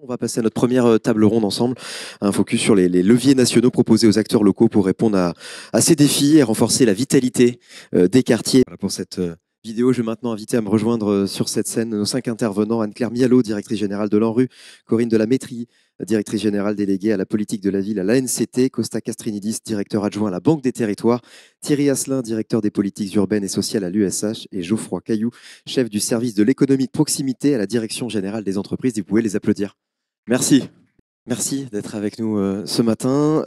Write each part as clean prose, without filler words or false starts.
On va passer à notre première table ronde ensemble, un focus sur les leviers nationaux proposés aux acteurs locaux pour répondre à ces défis et renforcer la vitalité des quartiers. Voilà pour cette vidéo, je vais maintenant inviter à me rejoindre sur cette scène nos 5 intervenants. Anne-Claire Mialot, directrice générale de l'ANRU, Corinne Delamétrie, directrice générale déléguée à la politique de la ville à l'ANCT, Costa Castrinidis, directeur adjoint à la Banque des Territoires, Thierry Asselin, directeur des politiques urbaines et sociales à l'USH, et Geoffroy Cailloux, chef du service de l'économie de proximité à la direction générale des entreprises. Vous pouvez les applaudir. Merci. Merci d'être avec nous ce matin.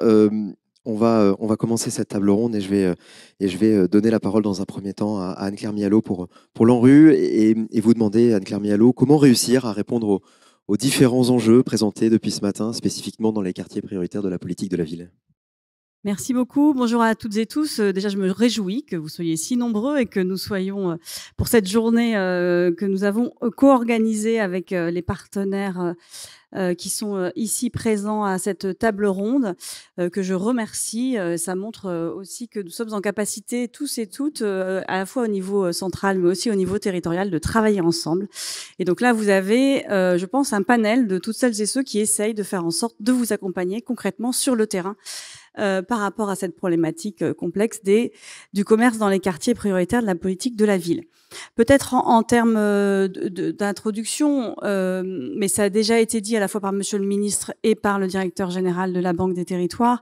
On va commencer cette table ronde et je vais donner la parole dans un premier temps à Anne-Claire Mialot pour l'ANRU et vous demander, Anne-Claire Mialot, comment réussir à répondre aux différents enjeux présentés depuis ce matin, spécifiquement dans les quartiers prioritaires de la politique de la ville. Merci beaucoup. Bonjour à toutes et tous. Déjà, je me réjouis que vous soyez si nombreux et que nous soyons pour cette journée que nous avons co-organisée avec les partenaires qui sont ici présents à cette table ronde, que je remercie. Ça montre aussi que nous sommes en capacité, tous et toutes, à la fois au niveau central, mais aussi au niveau territorial, de travailler ensemble. Et donc là, vous avez, je pense, un panel de toutes celles et ceux qui essayent de faire en sorte de vous accompagner concrètement sur le terrain par rapport à cette problématique complexe du commerce dans les quartiers prioritaires de la politique de la ville. Peut-être en termes d'introduction, mais ça a déjà été dit à la fois par Monsieur le ministre et par le directeur général de la Banque des Territoires,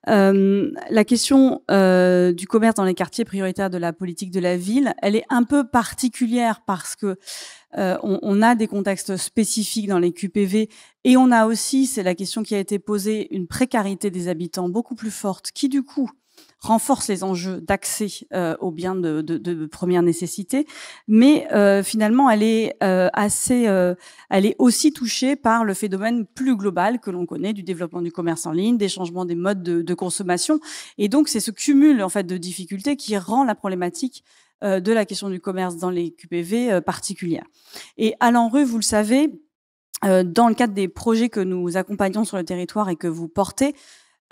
la question du commerce dans les quartiers prioritaires de la politique de la ville, elle est un peu particulière parce que on a des contextes spécifiques dans les QPV et on a aussi, c'est la question qui a été posée, une précarité des habitants beaucoup plus forte qui du coup renforce les enjeux d'accès aux biens de première nécessité, mais finalement elle est elle est aussi touchée par le phénomène plus global que l'on connaît du développement du commerce en ligne, des changements des modes de consommation, et donc c'est ce cumul en fait de difficultés qui rend la problématique de la question du commerce dans les QPV particulière. Et à l'ANRU, vous le savez, dans le cadre des projets que nous accompagnons sur le territoire et que vous portez,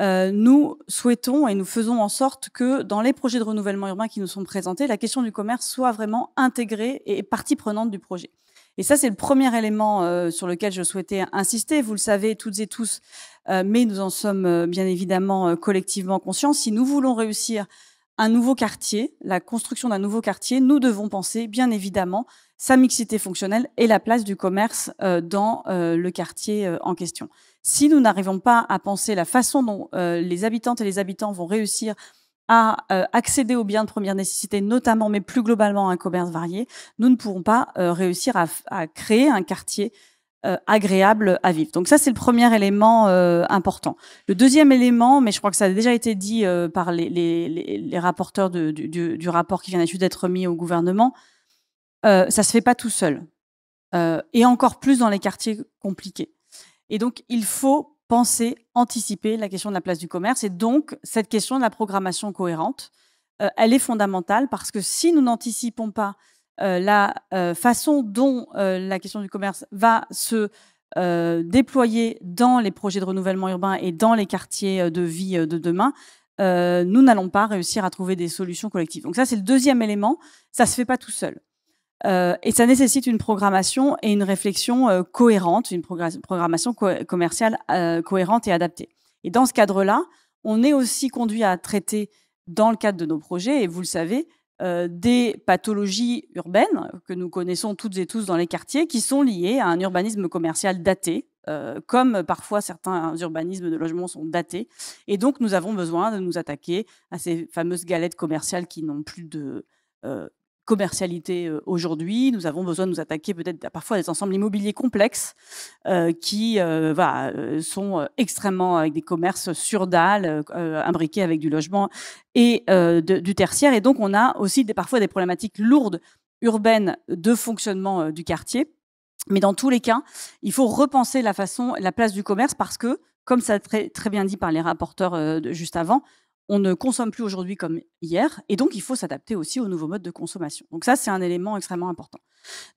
nous souhaitons et nous faisons en sorte que dans les projets de renouvellement urbain qui nous sont présentés, la question du commerce soit vraiment intégrée et partie prenante du projet. Et ça, c'est le premier élément sur lequel je souhaitais insister. Vous le savez toutes et tous, mais nous en sommes bien évidemment collectivement conscients. Si nous voulons réussir un nouveau quartier, la construction d'un nouveau quartier, nous devons penser bien évidemment sa mixité fonctionnelle et la place du commerce dans le quartier en question. Si nous n'arrivons pas à penser la façon dont les habitantes et les habitants vont réussir à accéder aux biens de première nécessité, notamment, mais plus globalement, à un commerce varié, nous ne pourrons pas réussir à créer un quartier agréable à vivre. Donc ça, c'est le premier élément important. Le deuxième élément, mais je crois que ça a déjà été dit par les rapporteurs du rapport qui vient d'être remis au gouvernement, ça se fait pas tout seul. Et encore plus dans les quartiers compliqués. Et donc, il faut penser, anticiper la question de la place du commerce. Et donc, cette question de la programmation cohérente, elle est fondamentale parce que si nous n'anticipons pas la façon dont la question du commerce va se déployer dans les projets de renouvellement urbain et dans les quartiers de vie de demain, nous n'allons pas réussir à trouver des solutions collectives. Donc ça, c'est le deuxième élément. Ça se fait pas tout seul. Et ça nécessite une programmation et une réflexion cohérente, une programmation commerciale cohérente et adaptée. Et dans ce cadre-là, on est aussi conduit à traiter, dans le cadre de nos projets, et vous le savez, des pathologies urbaines que nous connaissons toutes et tous dans les quartiers qui sont liées à un urbanisme commercial daté, comme parfois certains urbanismes de logement sont datés. Et donc, nous avons besoin de nous attaquer à ces fameuses galettes commerciales qui n'ont plus de commercialité aujourd'hui. Nous avons besoin de nous attaquer peut-être parfois à des ensembles immobiliers complexes qui sont extrêmement avec des commerces sur dalle, imbriqués avec du logement et du tertiaire. Et donc, on a aussi parfois des problématiques lourdes urbaines de fonctionnement du quartier. Mais dans tous les cas, il faut repenser la place du commerce parce que, comme ça a très, très bien dit par les rapporteurs juste avant, on ne consomme plus aujourd'hui comme hier, et donc il faut s'adapter aussi aux nouveaux modes de consommation. Donc ça, c'est un élément extrêmement important.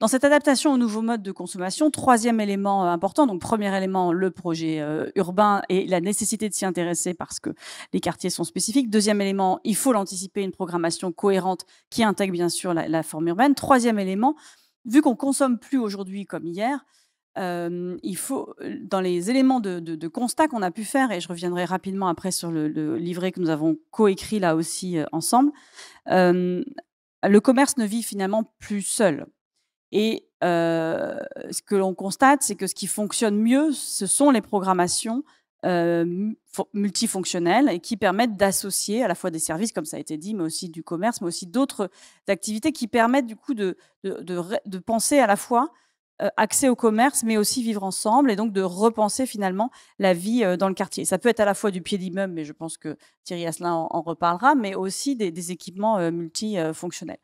Dans cette adaptation aux nouveaux modes de consommation, troisième élément important, donc premier élément, le projet urbain et la nécessité de s'y intéresser parce que les quartiers sont spécifiques. Deuxième élément, il faut l'anticiper, une programmation cohérente qui intègre bien sûr la forme urbaine. Troisième élément, vu qu'on consomme plus aujourd'hui comme hier, il faut, dans les éléments de constat qu'on a pu faire, et je reviendrai rapidement après sur le livret que nous avons coécrit là aussi ensemble, le commerce ne vit finalement plus seul. Et ce que l'on constate, c'est que ce qui fonctionne mieux, ce sont les programmations multifonctionnelles et qui permettent d'associer à la fois des services, comme ça a été dit, mais aussi du commerce, mais aussi d'autres activités qui permettent du coup de penser à la fois accès au commerce, mais aussi vivre ensemble et donc de repenser finalement la vie dans le quartier. Ça peut être à la fois du pied d'immeuble, mais je pense que Thierry Asselin en reparlera, mais aussi des équipements multifonctionnels.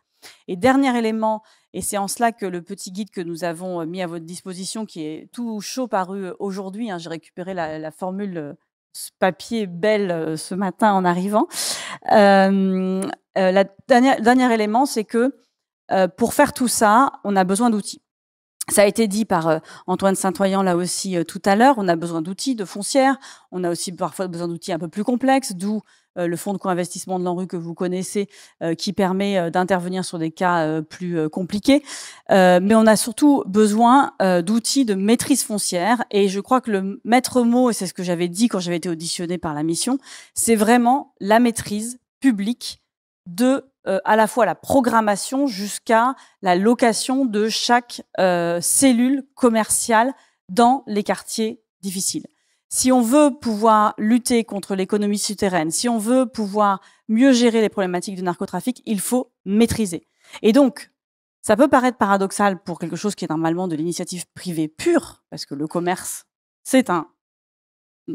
Et dernier élément, et c'est en cela que le petit guide que nous avons mis à votre disposition, qui est tout chaud paru aujourd'hui, j'ai récupéré la formule papier belle ce matin en arrivant. Le dernier élément, c'est que pour faire tout ça, on a besoin d'outils. Ça a été dit par Antoine Saint-Oyen là aussi tout à l'heure, on a besoin d'outils, de foncières, on a aussi parfois besoin d'outils un peu plus complexes, d'où le fonds de co-investissement de l'ANRU que vous connaissez, qui permet d'intervenir sur des cas plus compliqués. Mais on a surtout besoin d'outils de maîtrise foncière. Et je crois que le maître mot, et c'est ce que j'avais dit quand j'avais été auditionnée par la mission, c'est vraiment la maîtrise publique de à la fois la programmation jusqu'à la location de chaque cellule commerciale dans les quartiers difficiles. Si on veut pouvoir lutter contre l'économie souterraine, si on veut pouvoir mieux gérer les problématiques de narcotrafic, il faut maîtriser. Et donc, ça peut paraître paradoxal pour quelque chose qui est normalement de l'initiative privée pure, parce que le commerce, c'est une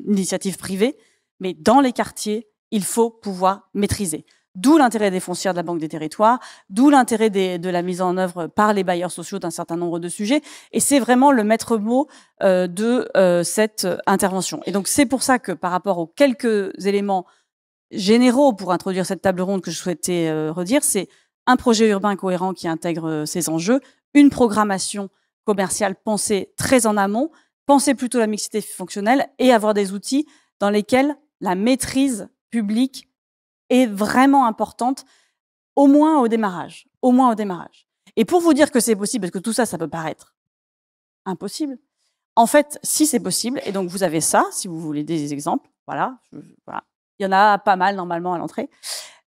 initiative privée, mais dans les quartiers, il faut pouvoir maîtriser. D'où l'intérêt des foncières de la Banque des Territoires, d'où l'intérêt de la mise en œuvre par les bailleurs sociaux d'un certain nombre de sujets. Et c'est vraiment le maître mot de cette intervention. Et donc c'est pour ça que par rapport aux quelques éléments généraux pour introduire cette table ronde que je souhaitais redire, c'est un projet urbain cohérent qui intègre ces enjeux, une programmation commerciale pensée très en amont, penser plutôt la mixité fonctionnelle et avoir des outils dans lesquels la maîtrise publique est vraiment importante, au moins au démarrage. Au moins au démarrage. Et pour vous dire que c'est possible, parce que tout ça, ça peut paraître impossible, en fait, si c'est possible, et donc vous avez ça, si vous voulez des exemples, voilà. Il y en a pas mal normalement à l'entrée.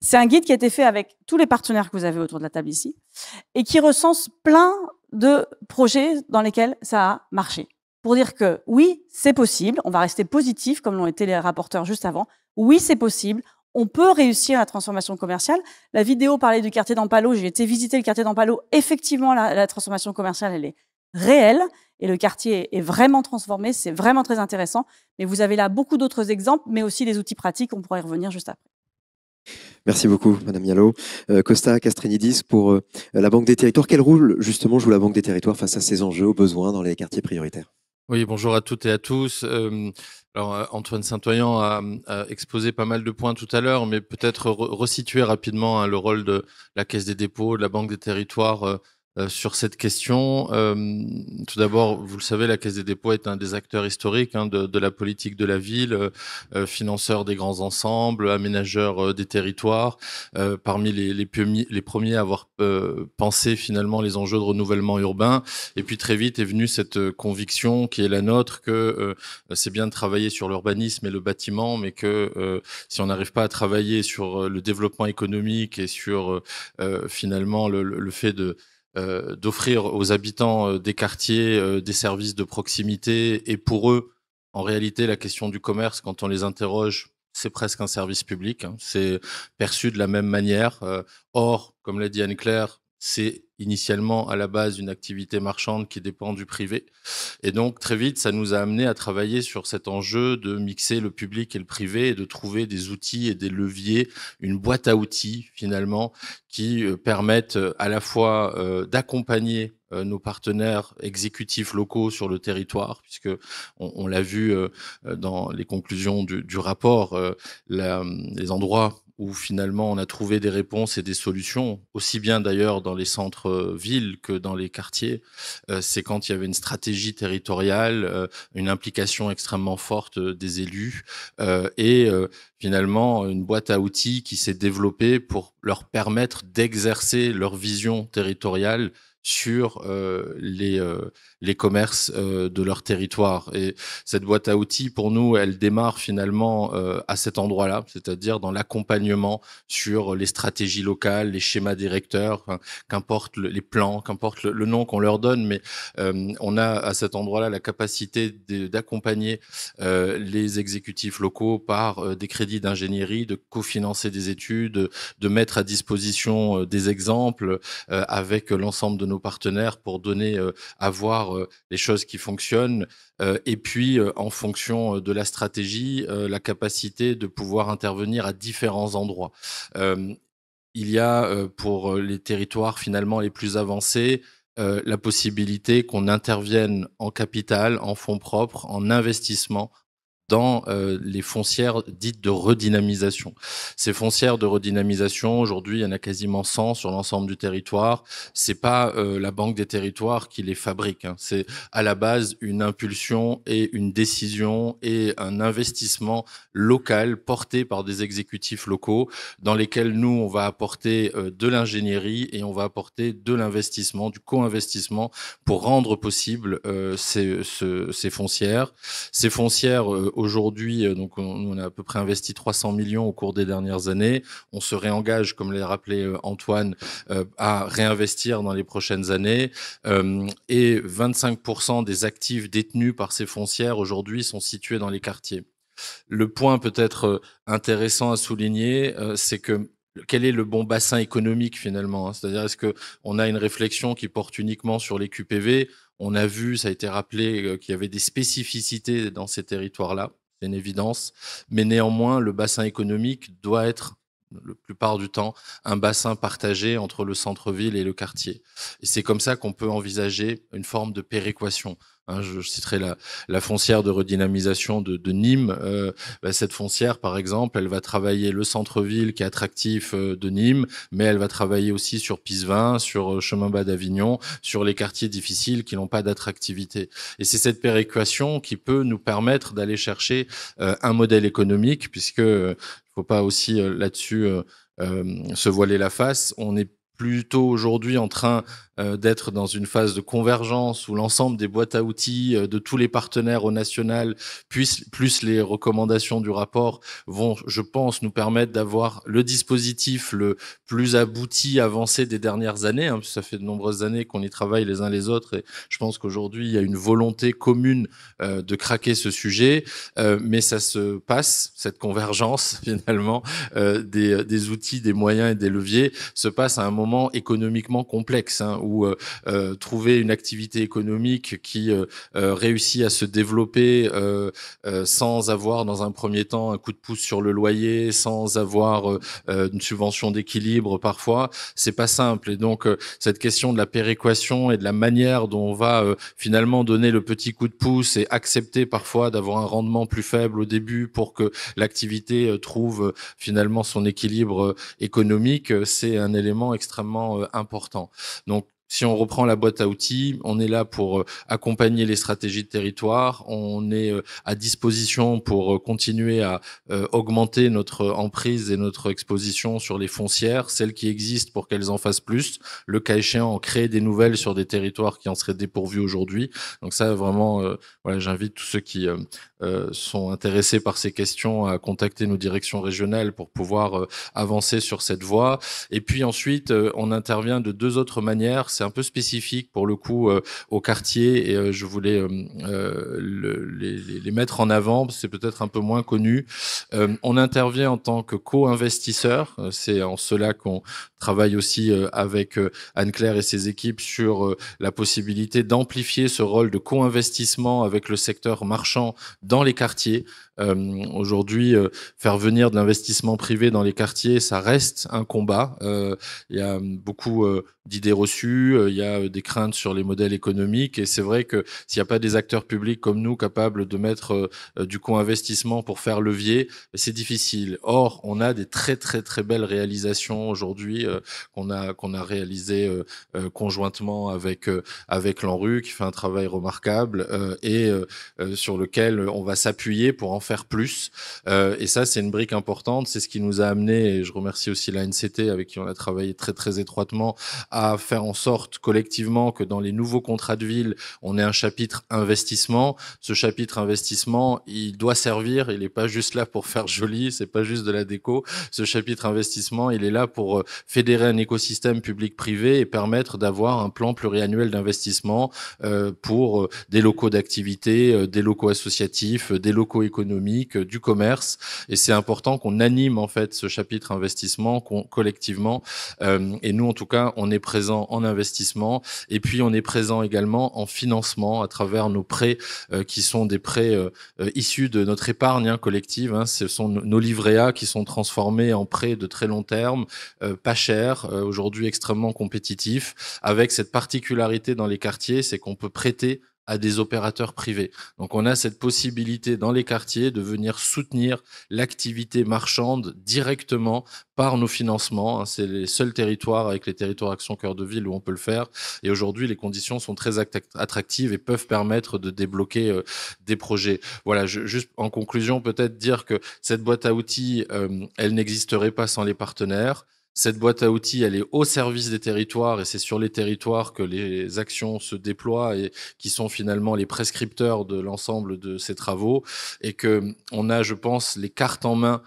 C'est un guide qui a été fait avec tous les partenaires que vous avez autour de la table ici, et qui recense plein de projets dans lesquels ça a marché. Pour dire que oui, c'est possible, on va rester positif, comme l'ont été les rapporteurs juste avant, oui, c'est possible, on peut réussir la transformation commerciale. La vidéo parlait du quartier d'Ampalo. J'ai été visiter le quartier d'Ampalo. Effectivement, la transformation commerciale, elle est réelle et le quartier est vraiment transformé. C'est vraiment très intéressant. Mais vous avez là beaucoup d'autres exemples, mais aussi des outils pratiques. On pourra y revenir juste après. Merci beaucoup, Madame Mialot. Costa Castrenidis, pour la Banque des Territoires, quel rôle justement joue la Banque des Territoires face à ces enjeux, aux besoins dans les quartiers prioritaires ? Oui, bonjour à toutes et à tous. Alors, Antoine Saint-Oyen a exposé pas mal de points tout à l'heure, mais peut-être resituer rapidement le rôle de la Caisse des dépôts, de la Banque des Territoires sur cette question. Tout d'abord, vous le savez, la Caisse des dépôts est un des acteurs historiques de la politique de la ville, financeur des grands ensembles, aménageur des territoires, parmi les premiers à avoir pensé finalement les enjeux de renouvellement urbain. Et puis très vite est venue cette conviction qui est la nôtre que c'est bien de travailler sur l'urbanisme et le bâtiment, mais que si on n'arrive pas à travailler sur le développement économique et sur finalement le fait d'offrir aux habitants des quartiers des services de proximité, et pour eux, en réalité, la question du commerce, quand on les interroge, c'est presque un service public, c'est perçu de la même manière. Or, comme l'a dit Anne-Claire, c'est initialement à la base une activité marchande qui dépend du privé. Et donc, très vite, ça nous a amené à travailler sur cet enjeu de mixer le public et le privé et de trouver des outils et des leviers, une boîte à outils, finalement, qui permettent à la fois d'accompagner nos partenaires exécutifs locaux sur le territoire, puisque on l'a vu dans les conclusions du rapport, les endroits où finalement on a trouvé des réponses et des solutions, aussi bien d'ailleurs dans les centres-villes que dans les quartiers, c'est quand il y avait une stratégie territoriale, une implication extrêmement forte des élus et finalement une boîte à outils qui s'est développée pour leur permettre d'exercer leur vision territoriale sur les commerces de leur territoire. Et cette boîte à outils, pour nous, elle démarre finalement à cet endroit-là, c'est-à-dire dans l'accompagnement sur les stratégies locales, les schémas directeurs, enfin, qu'importe les plans, qu'importe le nom qu'on leur donne, mais on a à cet endroit-là la capacité d'accompagner les exécutifs locaux par des crédits d'ingénierie, de cofinancer des études, de mettre à disposition des exemples avec l'ensemble de nos partenaires pour donner à voir les choses qui fonctionnent. Et puis, en fonction de la stratégie, la capacité de pouvoir intervenir à différents endroits. Il y a pour les territoires finalement les plus avancés, la possibilité qu'on intervienne en capital, en fonds propres, en investissement dans les foncières dites de redynamisation. Ces foncières de redynamisation, aujourd'hui, il y en a quasiment 100 sur l'ensemble du territoire. C'est pas la Banque des territoires qui les fabrique, hein. C'est à la base une impulsion et une décision et un investissement local porté par des exécutifs locaux dans lesquels nous, on va apporter de l'ingénierie et on va apporter de l'investissement, du co-investissement pour rendre possible ces foncières. Ces foncières, aujourd'hui, donc on a à peu près investi 300 millions au cours des dernières années. On se réengage, comme l'a rappelé Antoine, à réinvestir dans les prochaines années. Et 25% des actifs détenus par ces foncières aujourd'hui sont situés dans les quartiers. Le point peut-être intéressant à souligner, c'est que quel est le bon bassin économique finalement, hein? C'est-à-dire, est-ce que on a une réflexion qui porte uniquement sur les QPV? On a vu, ça a été rappelé, qu'il y avait des spécificités dans ces territoires-là, c'est une évidence. Mais néanmoins, le bassin économique doit être, la plupart du temps, un bassin partagé entre le centre-ville et le quartier. Et c'est comme ça qu'on peut envisager une forme de péréquation. Hein, je citerai la foncière de redynamisation de Nîmes. Cette foncière, par exemple, elle va travailler le centre-ville qui est attractif de Nîmes, mais elle va travailler aussi sur Pisevin, sur Chemin Bas d'Avignon, sur les quartiers difficiles qui n'ont pas d'attractivité. Et c'est cette péréquation qui peut nous permettre d'aller chercher un modèle économique, puisque faut pas aussi là-dessus se voiler la face. On est plutôt aujourd'hui en train d'être dans une phase de convergence où l'ensemble des boîtes à outils de tous les partenaires au national, plus les recommandations du rapport, vont, je pense, nous permettre d'avoir le dispositif le plus abouti, avancé des dernières années, hein, parce que ça fait de nombreuses années qu'on y travaille les uns les autres, et je pense qu'aujourd'hui, il y a une volonté commune de craquer ce sujet, mais ça se passe, cette convergence, finalement, des outils, des moyens et des leviers, se passe à un moment économiquement complexe, hein, où trouver une activité économique qui réussit à se développer sans avoir dans un premier temps un coup de pouce sur le loyer, sans avoir une subvention d'équilibre parfois, c'est pas simple. Et donc cette question de la péréquation et de la manière dont on va finalement donner le petit coup de pouce et accepter parfois d'avoir un rendement plus faible au début pour que l'activité trouve finalement son équilibre économique, c'est un élément extrêmement important. Donc si on reprend la boîte à outils, on est là pour accompagner les stratégies de territoire, on est à disposition pour continuer à augmenter notre emprise et notre exposition sur les foncières, celles qui existent pour qu'elles en fassent plus, le cas échéant, en créer des nouvelles sur des territoires qui en seraient dépourvus aujourd'hui. Donc ça, vraiment, voilà, j'invite tous ceux qui sont intéressés par ces questions à contacter nos directions régionales pour pouvoir avancer sur cette voie. Et puis ensuite, on intervient de deux autres manières. C'est un peu spécifique pour le coup au quartier et je voulais les mettre en avant, c'est peut-être un peu moins connu. On intervient en tant que co-investisseur, c'est en cela qu'on travaille aussi avec Anne-Claire et ses équipes sur la possibilité d'amplifier ce rôle de co-investissement avec le secteur marchand dans les quartiers. Aujourd'hui, faire venir de l'investissement privé dans les quartiers, ça reste un combat. Il y a beaucoup d'idées reçues, il y a des craintes sur les modèles économiques, et c'est vrai que s'il n'y a pas des acteurs publics comme nous capables de mettre du co-investissement pour faire levier, c'est difficile. Or, on a des très très très belles réalisations aujourd'hui qu'on a réalisées conjointement avec l'ANRU qui fait un travail remarquable et sur lequel on va s'appuyer pour en faire plus. Et ça, c'est une brique importante. C'est ce qui nous a amené, et je remercie aussi la NCT avec qui on a travaillé très très étroitement, à faire en sorte collectivement que dans les nouveaux contrats de ville, on ait un chapitre investissement. Ce chapitre investissement, il doit servir. Il n'est pas juste là pour faire joli. C'est pas juste de la déco. Ce chapitre investissement, il est là pour fédérer un écosystème public-privé et permettre d'avoir un plan pluriannuel d'investissement pour des locaux d'activité, des locaux associatifs, des locaux économiques, du commerce. Et c'est important qu'on anime en fait ce chapitre investissement collectivement. Et nous, en tout cas, on est présent en investissement et puis on est présent également en financement à travers nos prêts qui sont des prêts issus de notre épargne collective. Ce sont nos livrets A qui sont transformés en prêts de très long terme, pas chers, aujourd'hui extrêmement compétitifs, avec cette particularité dans les quartiers, c'est qu'on peut prêter à des opérateurs privés. Donc on a cette possibilité dans les quartiers de venir soutenir l'activité marchande directement par nos financements. C'est les seuls territoires avec les territoires Action Cœur de Ville où on peut le faire. Et aujourd'hui, les conditions sont très attractives et peuvent permettre de débloquer des projets. Voilà, juste en conclusion, peut-être dire que cette boîte à outils, elle n'existerait pas sans les partenaires. Cette boîte à outils, elle est au service des territoires et c'est sur les territoires que les actions se déploient et qui sont finalement les prescripteurs de l'ensemble de ces travaux et que on a, je pense, les cartes en main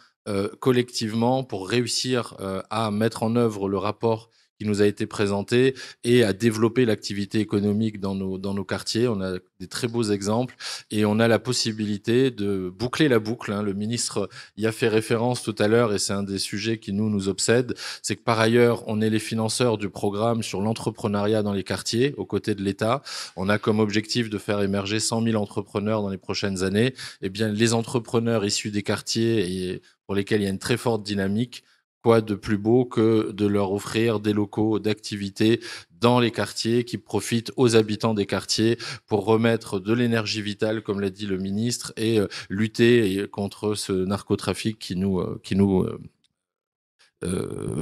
collectivement pour réussir à mettre en œuvre le rapport qui nous a été présenté et à développer l'activité économique dans nos quartiers. On a des très beaux exemples et on a la possibilité de boucler la boucle. Le ministre y a fait référence tout à l'heure et c'est un des sujets qui nous obsède. C'est que par ailleurs, on est les financeurs du programme sur l'entrepreneuriat dans les quartiers aux côtés de l'État. On a comme objectif de faire émerger 100 000 entrepreneurs dans les prochaines années. Eh bien, les entrepreneurs issus des quartiers et pour lesquels il y a une très forte dynamique, quoi de plus beau que de leur offrir des locaux d'activité dans les quartiers qui profitent aux habitants des quartiers pour remettre de l'énergie vitale, comme l'a dit le ministre, et lutter contre ce narcotrafic qui nous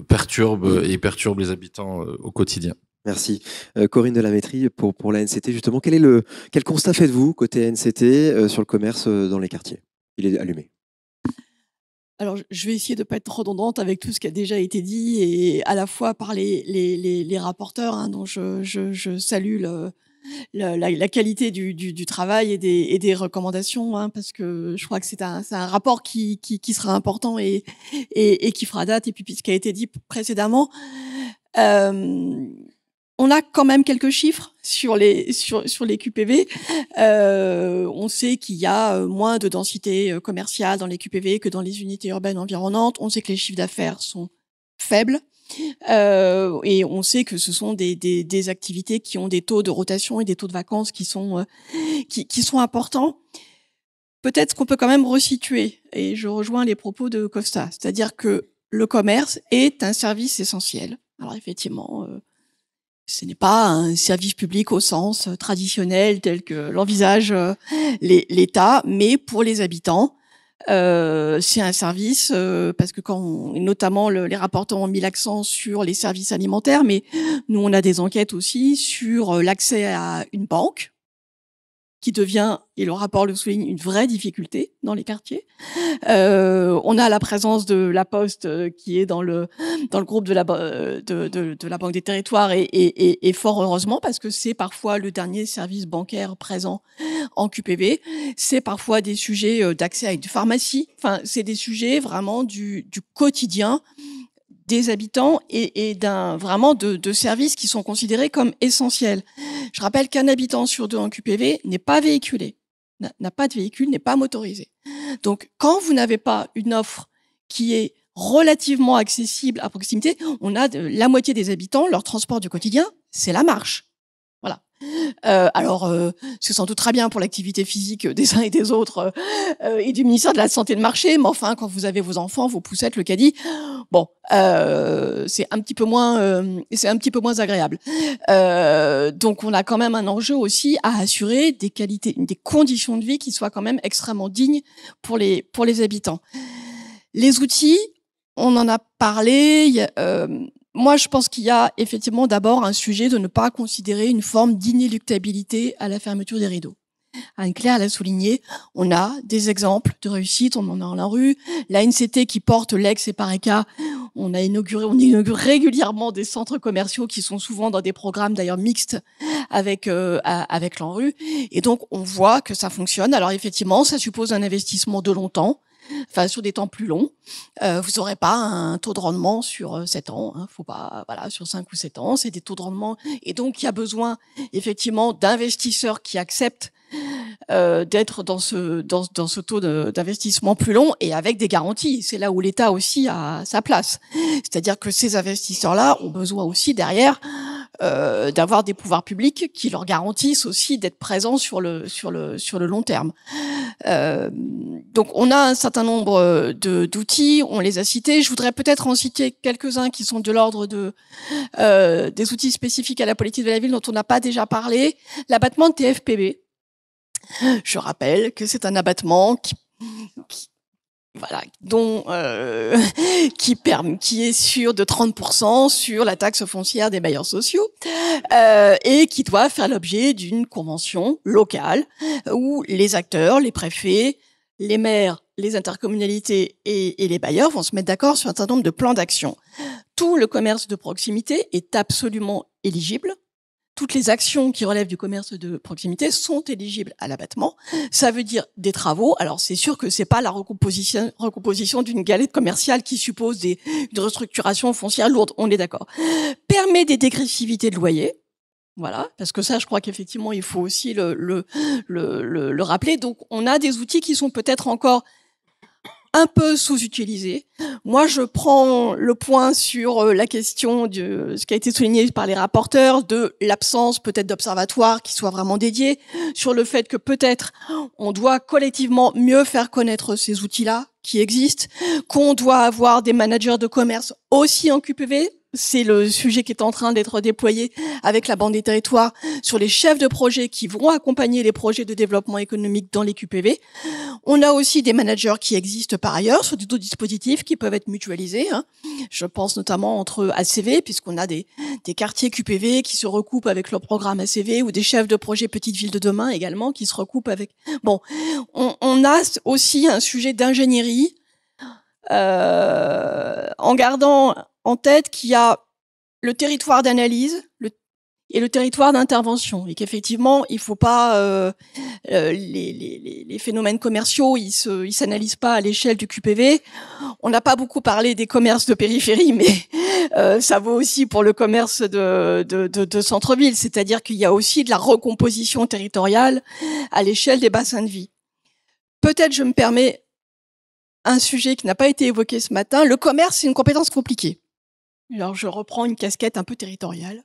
perturbe et perturbe les habitants au quotidien. Merci. Corinne Delamétrie, pour la NCT, justement, quel constat faites-vous côté NCT sur le commerce dans les quartiers? Il est allumé. Alors, je vais essayer de ne pas être redondante avec tout ce qui a déjà été dit et à la fois par les rapporteurs, dont je salue la qualité du travail et des recommandations, parce que je crois que c'est un rapport qui sera important et qui fera date. Et puis, ce qui a été dit précédemment, on a quand même quelques chiffres sur les QPV. On sait qu'il y a moins de densité commerciale dans les QPV que dans les unités urbaines environnantes. On sait que les chiffres d'affaires sont faibles. Et on sait que ce sont des activités qui ont des taux de rotation et des taux de vacances qui sont importants. Peut-être qu'on peut quand même resituer, et je rejoins les propos de Costa, c'est-à-dire que le commerce est un service essentiel. Alors effectivement, ce n'est pas un service public au sens traditionnel tel que l'envisage l'État, mais pour les habitants, c'est un service parce que notamment les rapporteurs ont mis l'accent sur les services alimentaires, mais nous on a des enquêtes aussi sur l'accès à une banque qui devient, et le rapport le souligne, une vraie difficulté dans les quartiers. On a la présence de la Poste qui est dans le groupe de la Banque des Territoires et fort heureusement parce que c'est parfois le dernier service bancaire présent en QPV. C'est parfois des sujets d'accès à une pharmacie. Enfin, c'est des sujets vraiment du quotidien des habitants et vraiment de services qui sont considérés comme essentiels. Je rappelle qu'un habitant sur deux en QPV n'est pas véhiculé, n'a pas de véhicule, n'est pas motorisé. Donc, quand vous n'avez pas une offre qui est relativement accessible à proximité, on a la moitié des habitants, leur transport du quotidien, c'est la marche. Voilà. Alors, c'est sans doute très bien pour l'activité physique des uns et des autres et du ministère de la Santé de marcher, mais enfin, quand vous avez vos enfants, vos poussettes, le caddie, bon, c'est un petit peu moins agréable. Donc, on a quand même un enjeu aussi à assurer des conditions de vie qui soient quand même extrêmement dignes pour les habitants. Les outils, on en a parlé. Moi, je pense qu'il y a effectivement d'abord un sujet de ne pas considérer une forme d'inéluctabilité à la fermeture des rideaux. Anne-Claire l'a souligné, on a des exemples de réussite, on en a en la rue. La NCT qui porte l'ex-EPARECA, on inaugure régulièrement des centres commerciaux qui sont souvent dans des programmes d'ailleurs mixtes avec l'ANRU. Et donc, on voit que ça fonctionne. Alors effectivement, ça suppose un investissement de longtemps, enfin sur des temps plus longs. Vous n'aurez pas un taux de rendement sur 7 ans, hein, faut pas, voilà, sur 5 ou 7 ans, c'est des taux de rendement. Et donc, il y a besoin effectivement d'investisseurs qui acceptent d'être dans ce taux d'investissement plus long et avec des garanties. C'est là où l'État aussi a sa place. C'est-à-dire que ces investisseurs-là ont besoin aussi derrière d'avoir des pouvoirs publics qui leur garantissent aussi d'être présents sur le long terme. Donc on a un certain nombre d'outils, on les a cités. Je voudrais peut-être en citer quelques-uns qui sont de l'ordre des outils spécifiques à la politique de la ville dont on n'a pas déjà parlé. L'abattement de TFPB. Je rappelle que c'est un abattement qui est sûr de 30% sur la taxe foncière des bailleurs sociaux et qui doit faire l'objet d'une convention locale où les acteurs, les préfets, les maires, les intercommunalités et les bailleurs vont se mettre d'accord sur un certain nombre de plans d'action. Tout le commerce de proximité est absolument éligible. Toutes les actions qui relèvent du commerce de proximité sont éligibles à l'abattement. Ça veut dire des travaux. Alors, c'est sûr que c'est pas la recomposition d'une galette commerciale qui suppose une restructuration foncière lourde. On est d'accord. Permet des dégressivités de loyer. Voilà. Parce que ça, je crois qu'effectivement, il faut aussi le rappeler. Donc, on a des outils qui sont peut-être encore un peu sous-utilisé. Moi, je prends le point sur la question de ce qui a été souligné par les rapporteurs, de l'absence peut-être d'observatoires qui soient vraiment dédiés, sur le fait que peut-être on doit collectivement mieux faire connaître ces outils-là qui existent, qu'on doit avoir des managers de commerce aussi en QPV. C'est le sujet qui est en train d'être déployé avec la Banque des territoires sur les chefs de projet qui vont accompagner les projets de développement économique dans les QPV. On a aussi des managers qui existent par ailleurs sur d'autres dispositifs qui peuvent être mutualisés. Hein. Je pense notamment entre ACV, puisqu'on a des quartiers QPV qui se recoupent avec leur programme ACV, ou des chefs de projet Petites Villes de demain également qui se recoupent avec... Bon, on a aussi un sujet d'ingénierie en gardant en tête qu'il y a le territoire d'analyse et le territoire d'intervention, et qu'effectivement il faut pas les phénomènes commerciaux ils s'analysent pas à l'échelle du QPV. On n'a pas beaucoup parlé des commerces de périphérie, mais ça vaut aussi pour le commerce de centre-ville, c'est-à-dire qu'il y a aussi de la recomposition territoriale à l'échelle des bassins de vie. Peut-être je me permets un sujet qui n'a pas été évoqué ce matin. Le commerce, c'est une compétence compliquée. Alors, je reprends une casquette un peu territoriale.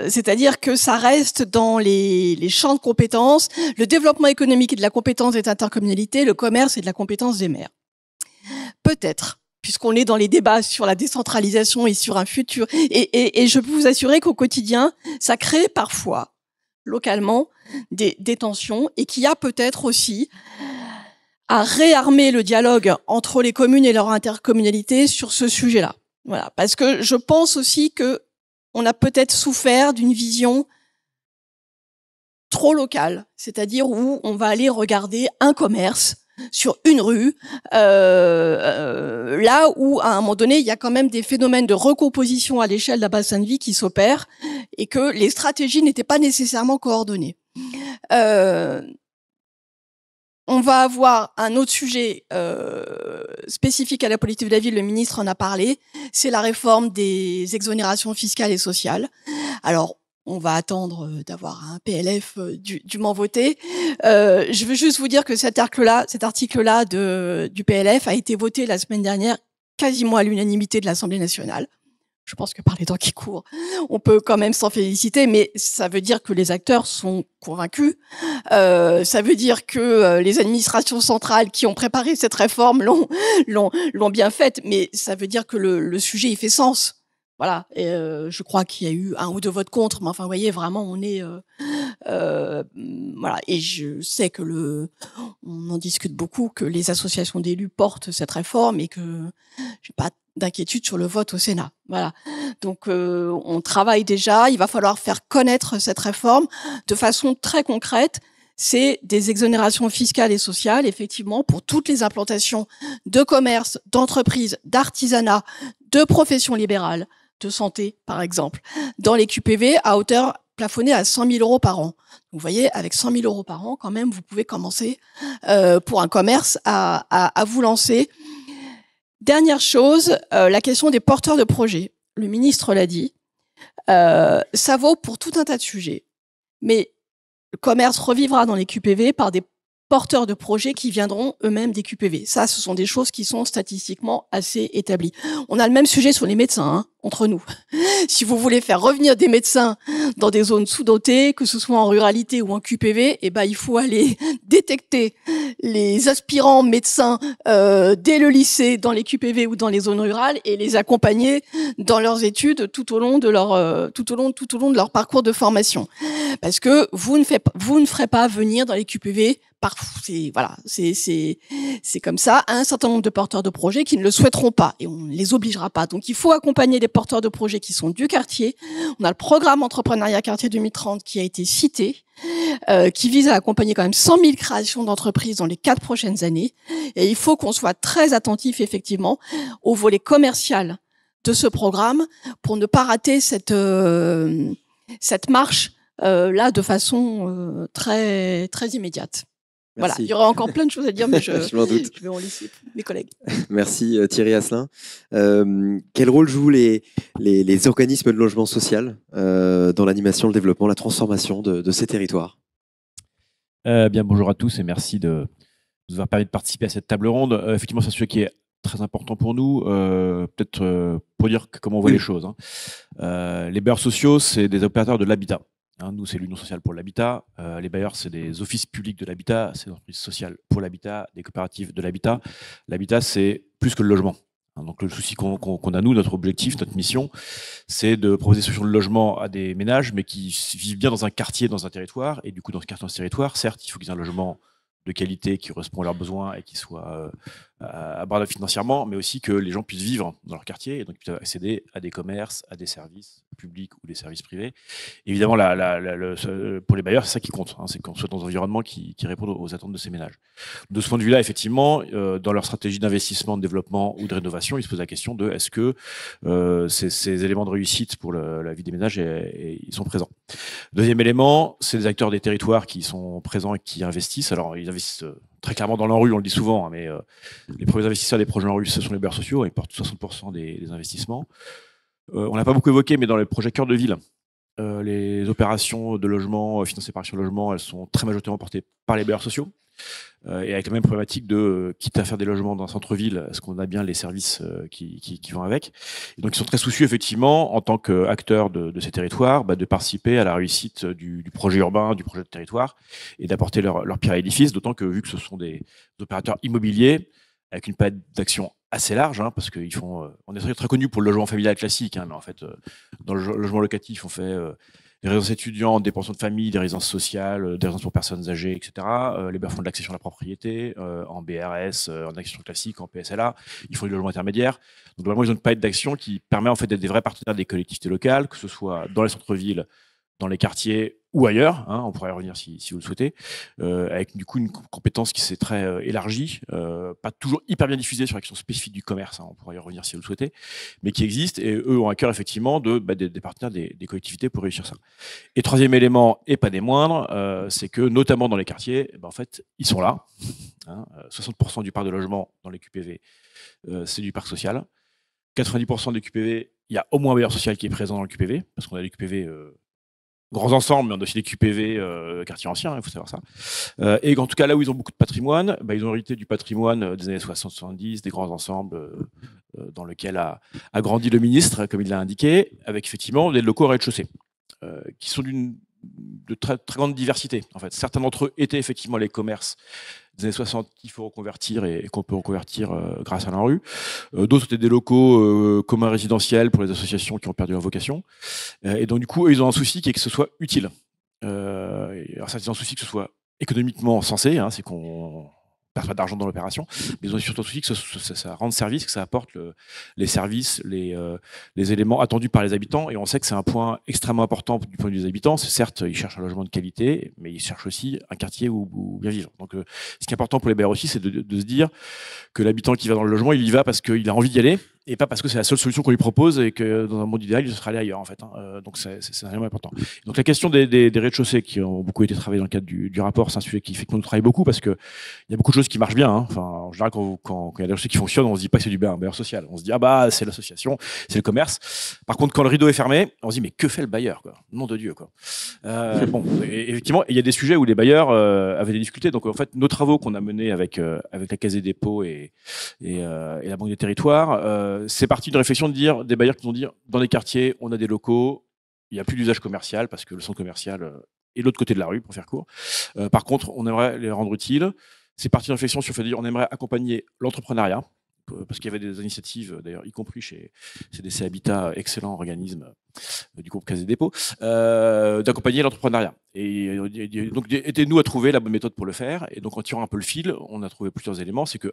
C'est-à-dire que ça reste dans les champs de compétences. Le développement économique est de la compétence des intercommunalités, le commerce est de la compétence des maires. Peut-être, puisqu'on est dans les débats sur la décentralisation et sur un futur. Et je peux vous assurer qu'au quotidien, ça crée parfois, localement, des tensions, et qu'il y a peut-être aussi à réarmer le dialogue entre les communes et leur intercommunalité sur ce sujet-là. Voilà, parce que je pense aussi que on a peut-être souffert d'une vision trop locale, c'est-à-dire où on va aller regarder un commerce sur une rue, là où à un moment donné il y a quand même des phénomènes de recomposition à l'échelle d'un bassin de vie qui s'opèrent et que les stratégies n'étaient pas nécessairement coordonnées. On va avoir un autre sujet spécifique à la politique de la ville, le ministre en a parlé, c'est la réforme des exonérations fiscales et sociales. Alors, on va attendre d'avoir un PLF dûment voté. Je veux juste vous dire que cet article-là du PLF a été voté la semaine dernière quasiment à l'unanimité de l'Assemblée nationale. Je pense que par les temps qui courent, on peut quand même s'en féliciter, mais ça veut dire que les acteurs sont convaincus. Ça veut dire que les administrations centrales qui ont préparé cette réforme l'ont bien faite, mais ça veut dire que le sujet il fait sens. Voilà. Et je crois qu'il y a eu 1 ou 2 votes contre, mais enfin, vous voyez, vraiment, on est voilà. Et je sais que on en discute beaucoup, que les associations d'élus portent cette réforme et que j'ai pas d'inquiétude sur le vote au Sénat. Voilà. Donc on travaille déjà. Il va falloir faire connaître cette réforme de façon très concrète. C'est des exonérations fiscales et sociales, effectivement, pour toutes les implantations de commerce, d'entreprises, d'artisanat, de professions libérales, de santé, par exemple, dans les QPV à hauteur plafonnée à 100 000 € par an. Donc, vous voyez, avec 100 000 € par an, quand même, vous pouvez commencer pour un commerce à vous lancer. Dernière chose, la question des porteurs de projets. Le ministre l'a dit. Ça vaut pour tout un tas de sujets. Mais le commerce revivra dans les QPV par des porteurs de projets qui viendront eux-mêmes des QPV. Ça, ce sont des choses qui sont statistiquement assez établies. On a le même sujet sur les médecins, hein, entre nous. Si vous voulez faire revenir des médecins dans des zones sous-dotées, que ce soit en ruralité ou en QPV, eh ben, il faut aller détecter les aspirants médecins dès le lycée dans les QPV ou dans les zones rurales et les accompagner dans leurs études tout au long de leur parcours de formation. Parce que vous ne ferez pas venir dans les QPV c'est comme ça, un certain nombre de porteurs de projets qui ne le souhaiteront pas et on ne les obligera pas. Donc il faut accompagner des porteurs de projets qui sont du quartier. On a le programme Entrepreneuriat Quartier 2030 qui a été cité, qui vise à accompagner quand même 100 000 créations d'entreprises dans les 4 prochaines années. Et il faut qu'on soit très attentif effectivement au volet commercial de ce programme pour ne pas rater cette marche là de façon très très immédiate. Merci. Voilà, il y aura encore plein de choses à dire, mais je doute. vais en laisser mes collègues. Merci Thierry Asselin. Quel rôle jouent les organismes de logement social dans l'animation, le développement, la transformation de ces territoires? Bien, bonjour à tous et merci de nous avoir permis de participer à cette table ronde. Effectivement, c'est un sujet qui est très important pour nous. Peut-être pour dire comment on voit les choses. Les bailleurs sociaux, c'est des opérateurs de l'habitat. Nous, c'est l'Union sociale pour l'habitat. Les bailleurs, c'est des offices publics de l'habitat, c'est des entreprises sociales pour l'habitat, des coopératives de l'habitat. L'habitat, c'est plus que le logement. Donc, le souci qu'on a, nous, notre objectif, notre mission, c'est de proposer des solutions de logement à des ménages, mais qui vivent bien dans un quartier, dans un territoire. Et du coup, dans ce quartier, dans ce territoire, certes, il faut qu'ils aient un logement de qualité qui correspond à leurs besoins et qui soit abordable financièrement, mais aussi que les gens puissent vivre dans leur quartier et donc puissent accéder à des commerces, à des services publics ou des services privés. Évidemment, pour les bailleurs, c'est ça qui compte, c'est qu'on soit dans un environnement qui réponde aux attentes de ces ménages. De ce point de vue-là, effectivement, dans leur stratégie d'investissement, de développement ou de rénovation, ils se posent la question de est-ce que ces éléments de réussite pour la vie des ménages ils sont présents. Deuxième élément, c'est les acteurs des territoires qui sont présents et qui investissent. Alors, ils investissent très clairement dans l'ANRU, on le dit souvent, mais les premiers investisseurs des projets ANRU, ce sont les bailleurs sociaux, ils portent 60% des investissements. On n'a pas beaucoup évoqué, mais dans les projets cœur de ville, les opérations de logement financées par Action Logement, elles sont très majoritairement portées par les bailleurs sociaux. Et avec la même problématique de, quitte à faire des logements dans un centre-ville, est-ce qu'on a bien les services qui vont avec? Et donc, ils sont très soucieux, effectivement, en tant qu'acteurs de ces territoires, de participer à la réussite du projet urbain, du projet de territoire, et d'apporter leur pierre à l'édifice, d'autant que, vu que ce sont des opérateurs immobiliers, avec une palette d'action assez large, parce qu'ils font... on est très connus pour le logement familial classique, mais en fait, dans le logement locatif, on fait... des résidences étudiantes, des pensions de famille, des résidences sociales, des résidences pour personnes âgées, etc. Les bailleurs font de l'accession à la propriété, en BRS, en accession classique, en PSLA. Ils font du logement intermédiaire. Donc, vraiment, ils ont une palette d'action qui permet en fait d'être des vrais partenaires des collectivités locales, que ce soit dans les centres-villes, dans les quartiers ou ailleurs, on pourrait y revenir si vous le souhaitez, avec du coup une compétence qui s'est très élargie, pas toujours hyper bien diffusée sur la question spécifique du commerce, on pourrait y revenir si vous le souhaitez, mais qui existe, et eux ont à cœur effectivement des partenaires des collectivités pour réussir ça. Et troisième élément, et pas des moindres, c'est que notamment dans les quartiers, en fait, ils sont là. 60% du parc de logement dans les QPV, c'est du parc social. 90% des QPV, il y a au moins un bailleur social qui est présent dans le QPV, parce qu'on a des QPV grands ensembles, mais on a aussi des QPV quartiers anciens, il faut savoir ça. Et en tout cas, là où ils ont beaucoup de patrimoine, ils ont hérité du patrimoine des années 60-70, des grands ensembles dans lesquels a grandi le ministre, comme il l'a indiqué, avec effectivement des locaux au rez-de-chaussée, qui sont de très, très grande diversité. En fait, certains d'entre eux étaient effectivement les commerces des années 60 qu'il faut reconvertir et qu'on peut reconvertir grâce à l'ANRU. D'autres étaient des locaux communs résidentiels pour les associations qui ont perdu leur vocation. Et donc, du coup, eux, ils ont un souci qui est que ce soit utile. Alors, ça, ils ont un souci que ce soit économiquement sensé, c'est qu'on perdent pas d'argent dans l'opération, mais ils ont surtout aussi que ça rende service, que ça apporte les services, les éléments attendus par les habitants. Et on sait que c'est un point extrêmement important du point de vue des habitants. Certes, ils cherchent un logement de qualité, mais ils cherchent aussi un quartier où bien vivre. Donc, ce qui est important pour les bailleurs aussi, c'est de se dire que l'habitant qui va dans le logement, il y va parce qu'il a envie d'y aller, et pas parce que c'est la seule solution qu'on lui propose et que dans un monde idéal, il serait allé ailleurs en fait. Donc c'est vraiment important. Donc la question des rez-de-chaussée qui ont beaucoup été travaillés dans le cadre du rapport, c'est un sujet qui fait que nous travaillons beaucoup parce que il y a beaucoup de choses qui marchent bien. Enfin, en général, quand il y a des choses qui fonctionnent, on se dit pas que c'est du bailleur social. On se dit c'est l'association, c'est le commerce. Par contre, quand le rideau est fermé, on se dit mais que fait le bailleur quoi ? Nom de Dieu quoi. Bon, et effectivement, il y a des sujets où les bailleurs avaient des difficultés. Donc en fait, nos travaux qu'on a menés avec la Caisse des dépôts et la Banque des territoires, c'est parti d'une réflexion de dire des bailleurs qui vont dire dans les quartiers, on a des locaux, il n'y a plus d'usage commercial parce que le centre commercial est de l'autre côté de la rue, pour faire court. Par contre, on aimerait les rendre utiles. C'est parti d'une réflexion sur le fait de dire on aimerait accompagner l'entrepreneuriat, parce qu'il y avait des initiatives, d'ailleurs, y compris chez CDC Habitat, excellent organisme du groupe Caisse des dépôts, d'accompagner l'entrepreneuriat. Et donc, aidez-nous à trouver la bonne méthode pour le faire. Et donc, en tirant un peu le fil, on a trouvé plusieurs éléments. C'est que,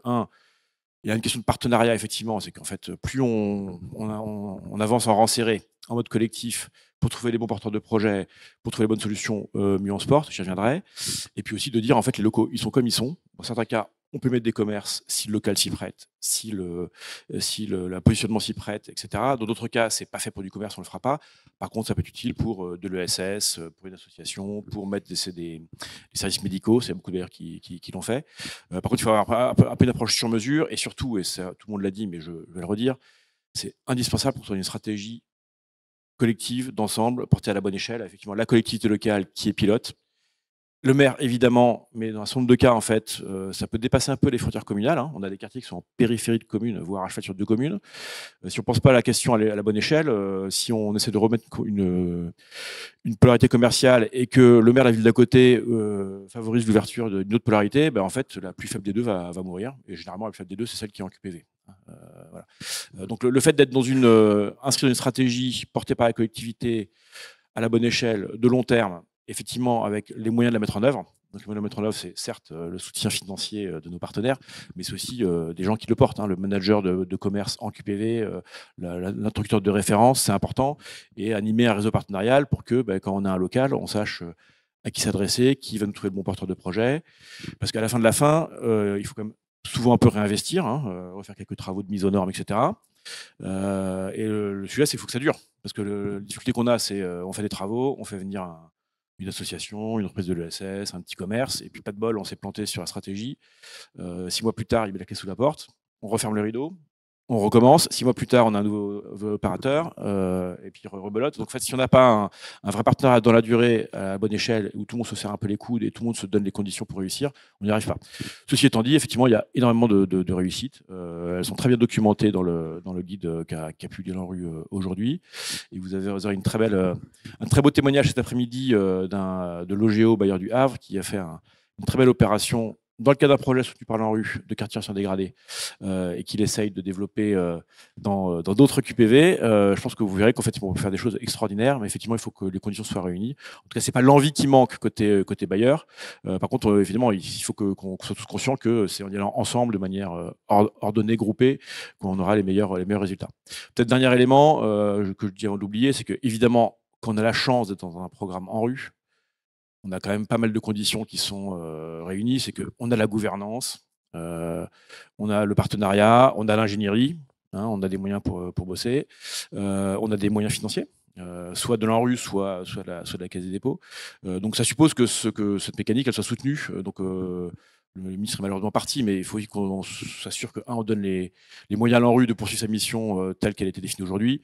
il y a une question de partenariat, effectivement. C'est qu'en fait, plus on avance en rang serré, en mode collectif, pour trouver les bons porteurs de projets, pour trouver les bonnes solutions, mieux on se porte, j'y reviendrai. Et puis aussi de dire, en fait, les locaux, ils sont comme ils sont. Dans certains cas, on peut mettre des commerces si le local s'y prête, si le positionnement s'y prête, etc. Dans d'autres cas, c'est pas fait pour du commerce, on le fera pas. Par contre, ça peut être utile pour de l'ESS, pour une association, pour mettre des services médicaux. C'est beaucoup d'ailleurs qui l'ont fait. Par contre, il faut avoir un peu une approche sur mesure et surtout, et ça, tout le monde l'a dit, mais je vais le redire, c'est indispensable pour qu'on ait une stratégie collective, d'ensemble, portée à la bonne échelle. Effectivement, la collectivité locale qui est pilote. Le maire, évidemment, mais dans un certain nombre de cas, en fait, ça peut dépasser un peu les frontières communales. On a des quartiers qui sont en périphérie de communes, voire à cheval sur 2 communes. Si on ne pense pas à la question à la bonne échelle, si on essaie de remettre une polarité commerciale et que le maire de la ville d'à côté favorise l'ouverture d'une autre polarité, en fait, la plus faible des deux va mourir. Et généralement, la plus faible des deux, c'est celle qui est en QPV. Voilà. Donc le fait d'être inscrit dans une stratégie portée par la collectivité à la bonne échelle, de long terme, effectivement, avec les moyens de la mettre en œuvre. Donc, les moyens de la mettre en œuvre, c'est certes le soutien financier de nos partenaires, mais c'est aussi des gens qui le portent. Le manager de commerce en QPV, l'interlocuteur de référence, c'est important. Et animer un réseau partenarial pour que, quand on a un local, on sache à qui s'adresser, qui va nous trouver le bon porteur de projet. Parce qu'à la fin de la fin, il faut quand même souvent un peu réinvestir, refaire quelques travaux de mise aux normes, etc. Et le sujet, c'est qu'il faut que ça dure. Parce que la difficulté qu'on a, c'est on fait des travaux, on fait venir une association, une entreprise de l'ESS, un petit commerce, et puis pas de bol, on s'est planté sur la stratégie. 6 mois plus tard, il met la clé sous la porte, on referme le rideau, on recommence. 6 mois plus tard, on a un nouveau opérateur, et puis rebelote. Donc en fait, si on n'a pas un vrai partenariat dans la durée, à la bonne échelle, où tout le monde se serre un peu les coudes et tout le monde se donne les conditions pour réussir, on n'y arrive pas. Ceci étant dit, effectivement, il y a énormément de réussites. Elles sont très bien documentées dans le guide qu'a publié l'ANRU aujourd'hui. Et vous avez un très beau témoignage cet après-midi de l'OGO, bailleur du Havre, qui a fait une très belle opération dans le cadre d'un projet soutenu par l'ANRU de quartiers anciens dégradés et qu'il essaye de développer dans d'autres QPV, je pense que vous verrez qu'en fait, on peut faire des choses extraordinaires, mais effectivement, il faut que les conditions soient réunies. En tout cas, c'est pas l'envie qui manque côté bailleur. Par contre, évidemment, il faut qu'on soit tous conscients que c'est en y allant ensemble, de manière ordonnée, groupée, qu'on aura les meilleurs résultats. Peut-être dernier élément que je dis avant d'oublier, c'est que évidemment, quand on a la chance d'être dans un programme ANRU, on a quand même pas mal de conditions qui sont réunies. C'est qu'on a la gouvernance, on a le partenariat, on a l'ingénierie, on a des moyens pour bosser, on a des moyens financiers, soit de l'ANRU, soit de la Caisse des dépôts. Donc ça suppose que cette mécanique elle soit soutenue. Donc le ministre est malheureusement parti, mais il faut qu'on s'assure on donne les moyens à l'ANRU de poursuivre sa mission telle qu'elle a été définie aujourd'hui.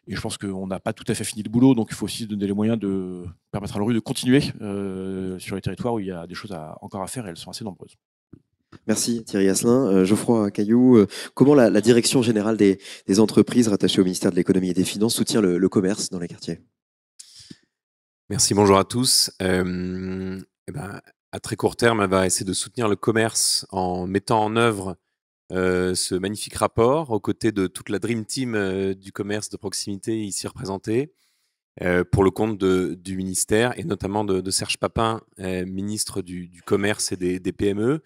Et je pense qu'on n'a pas tout à fait fini le boulot, donc il faut aussi donner les moyens de permettre à l'ANRU de continuer sur les territoires où il y a des choses encore à faire et elles sont assez nombreuses. Merci Thierry Asselin. Geoffroy Cailloux, comment la direction générale des entreprises rattachées au ministère de l'économie et des finances soutient le commerce dans les quartiers ? Merci, bonjour à tous. À très court terme, elle va essayer de soutenir le commerce en mettant en œuvre ce magnifique rapport aux côtés de toute la Dream Team du commerce de proximité ici représentée pour le compte du ministère et notamment de Serge Papin, ministre du commerce et des PME.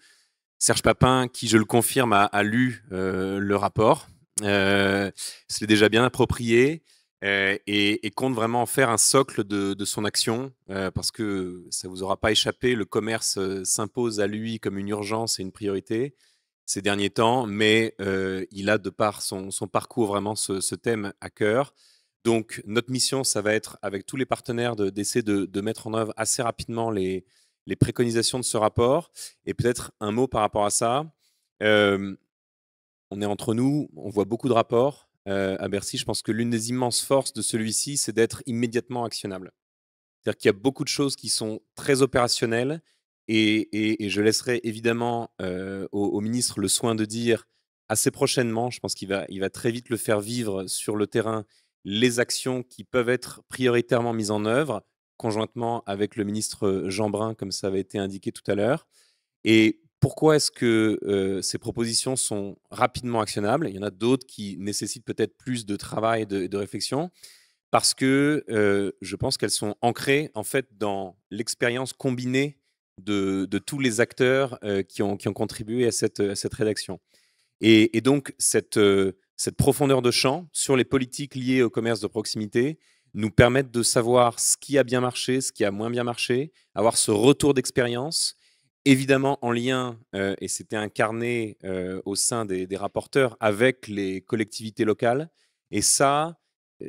Serge Papin, qui, je le confirme, a lu le rapport, se l'est déjà bien approprié et compte vraiment en faire un socle de son action, parce que ça vous aura pas échappé, le commerce s'impose à lui comme une urgence et une priorité ces derniers temps, mais il a, de par son parcours, vraiment ce thème à cœur. Donc, notre mission, ça va être, avec tous les partenaires, d'essayer de mettre en œuvre assez rapidement les préconisations de ce rapport. Et peut-être un mot par rapport à ça. On est entre nous, on voit beaucoup de rapports à Bercy. Je pense que l'une des immenses forces de celui-ci, c'est d'être immédiatement actionnable. C'est-à-dire qu'il y a beaucoup de choses qui sont très opérationnelles et je laisserai évidemment au ministre le soin de dire assez prochainement, je pense qu'il va très vite le faire vivre sur le terrain, les actions qui peuvent être prioritairement mises en œuvre, conjointement avec le ministre Jeanbrun, comme ça avait été indiqué tout à l'heure. Et pourquoi est-ce que ces propositions sont rapidement actionnables? Il y en a d'autres qui nécessitent peut-être plus de travail et de réflexion, parce que je pense qu'elles sont ancrées en fait dans l'expérience combinée de tous les acteurs qui ont contribué à cette rédaction. Et donc, cette profondeur de champ sur les politiques liées au commerce de proximité nous permettent de savoir ce qui a bien marché, ce qui a moins bien marché, avoir ce retour d'expérience, évidemment en lien, et c'était incarné au sein des rapporteurs, avec les collectivités locales. Et ça,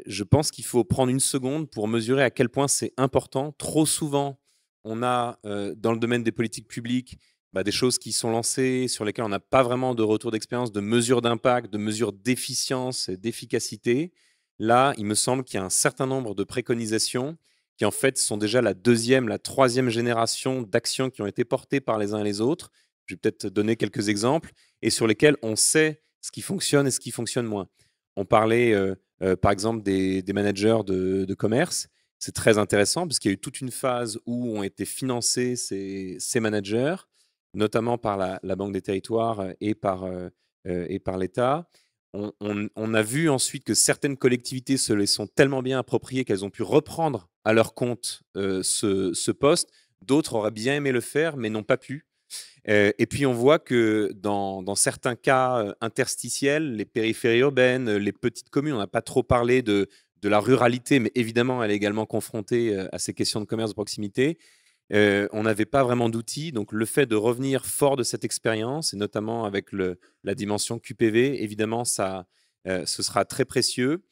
je pense qu'il faut prendre une seconde pour mesurer à quel point c'est important. Trop souvent, on a dans le domaine des politiques publiques des choses qui sont lancées, sur lesquelles on n'a pas vraiment de retour d'expérience, de mesures d'impact, de mesures d'efficience et d'efficacité. Là, il me semble qu'il y a un certain nombre de préconisations qui, en fait, sont déjà la deuxième, la troisième génération d'actions qui ont été portées par les uns et les autres. Je vais peut-être donner quelques exemples, et sur lesquels on sait ce qui fonctionne et ce qui fonctionne moins. On parlait, par exemple, des managers de commerce. C'est très intéressant, parce qu'il y a eu toute une phase où ont été financés ces managers, notamment par la Banque des Territoires et par l'État. On a vu ensuite que certaines collectivités se les sont tellement bien appropriées qu'elles ont pu reprendre à leur compte ce poste. D'autres auraient bien aimé le faire, mais n'ont pas pu. Et puis on voit que dans certains cas interstitiels, les périphéries urbaines, les petites communes, on n'a pas trop parlé de la ruralité, mais évidemment, elle est également confrontée à ces questions de commerce de proximité. On n'avait pas vraiment d'outils, donc le fait de revenir fort de cette expérience, et notamment avec la dimension QPV, évidemment, ce sera très précieux.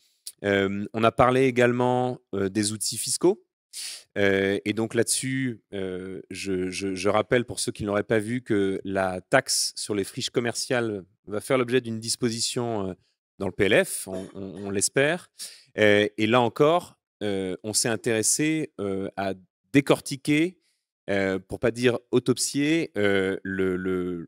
On a parlé également des outils fiscaux. Et donc là-dessus, je rappelle pour ceux qui ne l'auraient pas vu que la taxe sur les friches commerciales va faire l'objet d'une disposition dans le PLF, on l'espère. Et là encore, on s'est intéressé à décortiquer, pour pas dire autopsier, le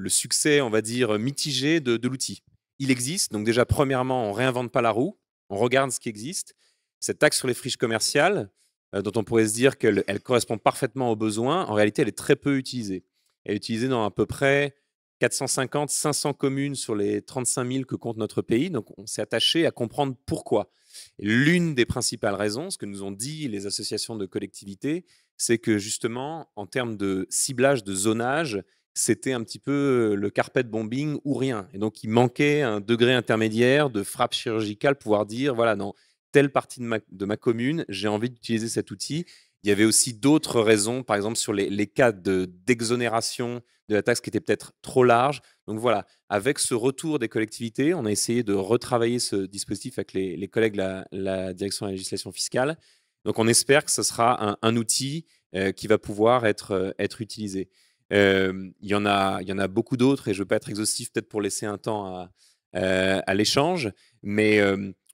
succès, on va dire, mitigé de l'outil. Il existe, donc déjà, premièrement, on ne réinvente pas la roue, on regarde ce qui existe. Cette taxe sur les friches commerciales, dont on pourrait se dire qu'elle correspond parfaitement aux besoins, en réalité, elle est très peu utilisée. Elle est utilisée dans à peu près 450-500 communes sur les 35 000 que compte notre pays. Donc, on s'est attaché à comprendre pourquoi. L'une des principales raisons, ce que nous ont dit les associations de collectivités, c'est que justement, en termes de ciblage, de zonage, c'était un petit peu le carpet bombing ou rien. Et donc, il manquait un degré intermédiaire de frappe chirurgicale, pouvoir dire, voilà, dans telle partie de ma commune, j'ai envie d'utiliser cet outil. Il y avait aussi d'autres raisons, par exemple sur les cas d'exonération de la taxe qui étaient peut-être trop larges. Donc voilà, avec ce retour des collectivités, on a essayé de retravailler ce dispositif avec les collègues de la direction de la législation fiscale. Donc on espère que ce sera un outil qui va pouvoir être utilisé. Il y en a beaucoup d'autres, et je ne veux pas être exhaustif, peut-être pour laisser un temps à l'échange, mais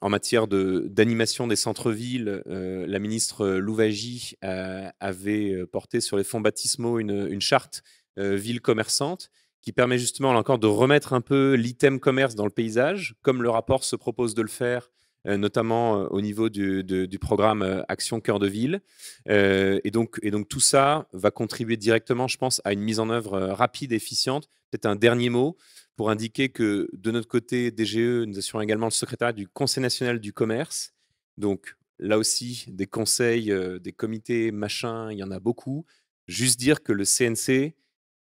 en matière d'animation des centres-villes, la ministre Louwagie avait porté sur les fonds baptismaux une charte ville commerçante qui permet justement là encore de remettre un peu l'item commerce dans le paysage, comme le rapport se propose de le faire, notamment au niveau du programme Action Cœur de Ville. Et donc tout ça va contribuer directement, je pense, à une mise en œuvre rapide et efficiente. Peut-être un dernier mot pour indiquer que de notre côté, DGE, nous assurons également le secrétariat du Conseil national du commerce. Donc là aussi, des conseils, des comités, machin, il y en a beaucoup. Juste dire que le CNC,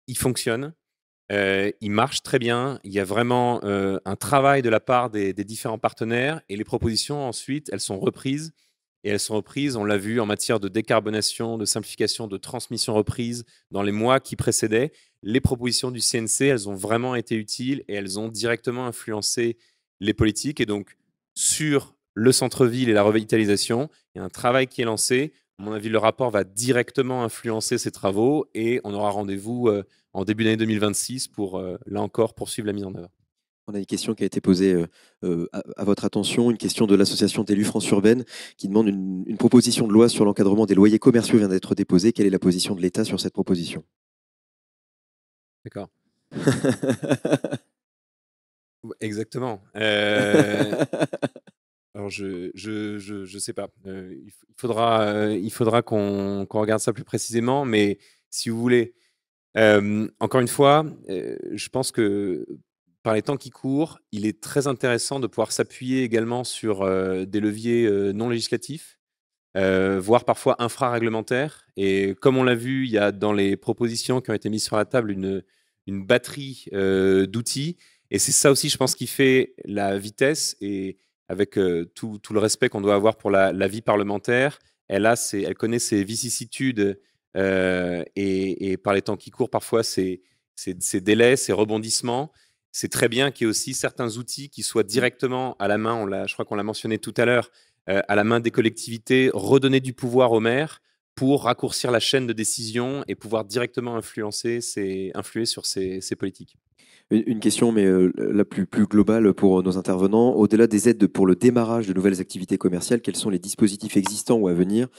il fonctionne. il marche très bien. Il y a vraiment un travail de la part des différents partenaires et les propositions ensuite, elles sont reprises. Et elles sont reprises, on l'a vu, en matière de décarbonation, de simplification, de transmission reprise dans les mois qui précédaient. Les propositions du CNC, elles ont vraiment été utiles et elles ont directement influencé les politiques. Et donc, sur le centre-ville et la revitalisation, il y a un travail qui est lancé. À mon avis, le rapport va directement influencer ces travaux et on aura rendez-vous en début d'année 2026 pour, là encore, poursuivre la mise en œuvre. On a une question qui a été posée à votre attention, une question de l'association d'élus France Urbaine qui demande une proposition de loi sur l'encadrement des loyers commerciaux vient d'être déposée. Quelle est la position de l'État sur cette proposition? D'accord. Exactement. Alors je sais pas. Il faudra qu'on regarde ça plus précisément, mais si vous voulez, encore une fois, je pense que par les temps qui courent, il est très intéressant de pouvoir s'appuyer également sur des leviers non législatifs, voire parfois infraréglementaires. Et comme on l'a vu, il y a dans les propositions qui ont été mises sur la table une batterie d'outils. Et c'est ça aussi, je pense, qui fait la vitesse. Et avec tout le respect qu'on doit avoir pour la vie parlementaire, elle connaît ses vicissitudes et par les temps qui courent, parfois, ces délais, ces rebondissements. C'est très bien qu'il y ait aussi certains outils qui soient directement à la main, je crois qu'on l'a mentionné tout à l'heure, à la main des collectivités, redonner du pouvoir aux maires pour raccourcir la chaîne de décision et pouvoir directement influer sur ces politiques. Une question, mais la plus globale pour nos intervenants. Au-delà des aides pour le démarrage de nouvelles activités commerciales, quels sont les dispositifs existants ou à venir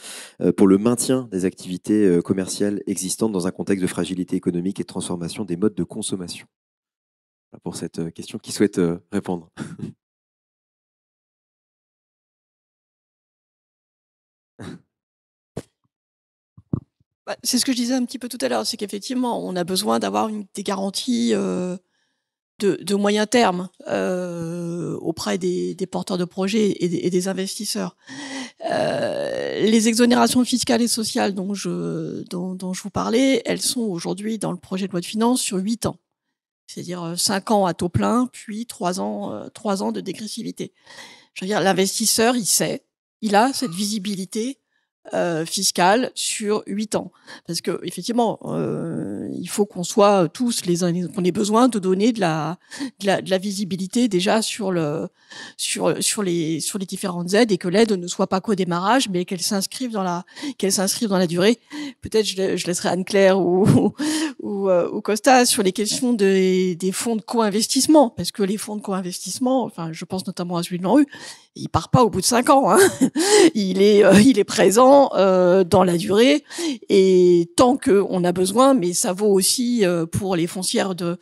pour le maintien des activités commerciales existantes dans un contexte de fragilité économique et de transformation des modes de consommation? Pour cette question, qui souhaite répondre? C'est ce que je disais un petit peu tout à l'heure, c'est qu'effectivement, on a besoin d'avoir des garanties de moyen terme auprès des porteurs de projets et des investisseurs. Les exonérations fiscales et sociales dont je vous parlais, elles sont aujourd'hui dans le projet de loi de finances sur 8 ans. C'est-à-dire 5 ans à taux plein, puis 3 ans de dégressivité. Je veux dire, l'investisseur, il a cette visibilité fiscale sur 8 ans. Parce que effectivement, il faut qu'on soit tous qu'on ait besoin de donner de la visibilité déjà sur les différentes aides et que l'aide ne soit pas qu'au démarrage, mais qu'elle s'inscrive dans la durée. Peut-être je laisserai Anne-Claire ou Costa sur les questions des fonds de co-investissement, parce que les fonds de co-investissement, enfin, je pense notamment à celui de l'ANRU, il part pas au bout de 5 ans. Hein. Il est présent dans la durée et tant que on a besoin, mais ça vaut aussi pour les foncières de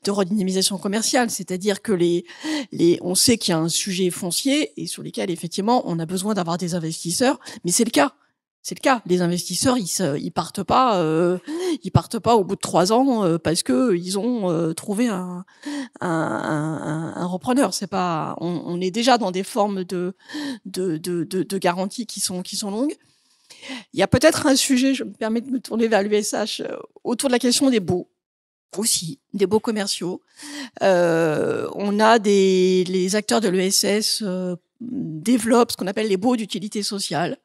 redynamisation commerciale, c'est-à-dire que on sait qu'il y a un sujet foncier et sur lesquels effectivement on a besoin d'avoir des investisseurs, mais c'est le cas. C'est le cas. Les investisseurs, ils partent pas au bout de 3 ans parce que ils ont trouvé un repreneur. C'est pas. On est déjà dans des formes de garanties qui sont longues. Il y a peut-être un sujet. Je me permets de me tourner vers l'USH autour de la question des baux. Aussi, des baux commerciaux. On a les acteurs de l'ESS développent ce qu'on appelle les baux d'utilité sociale.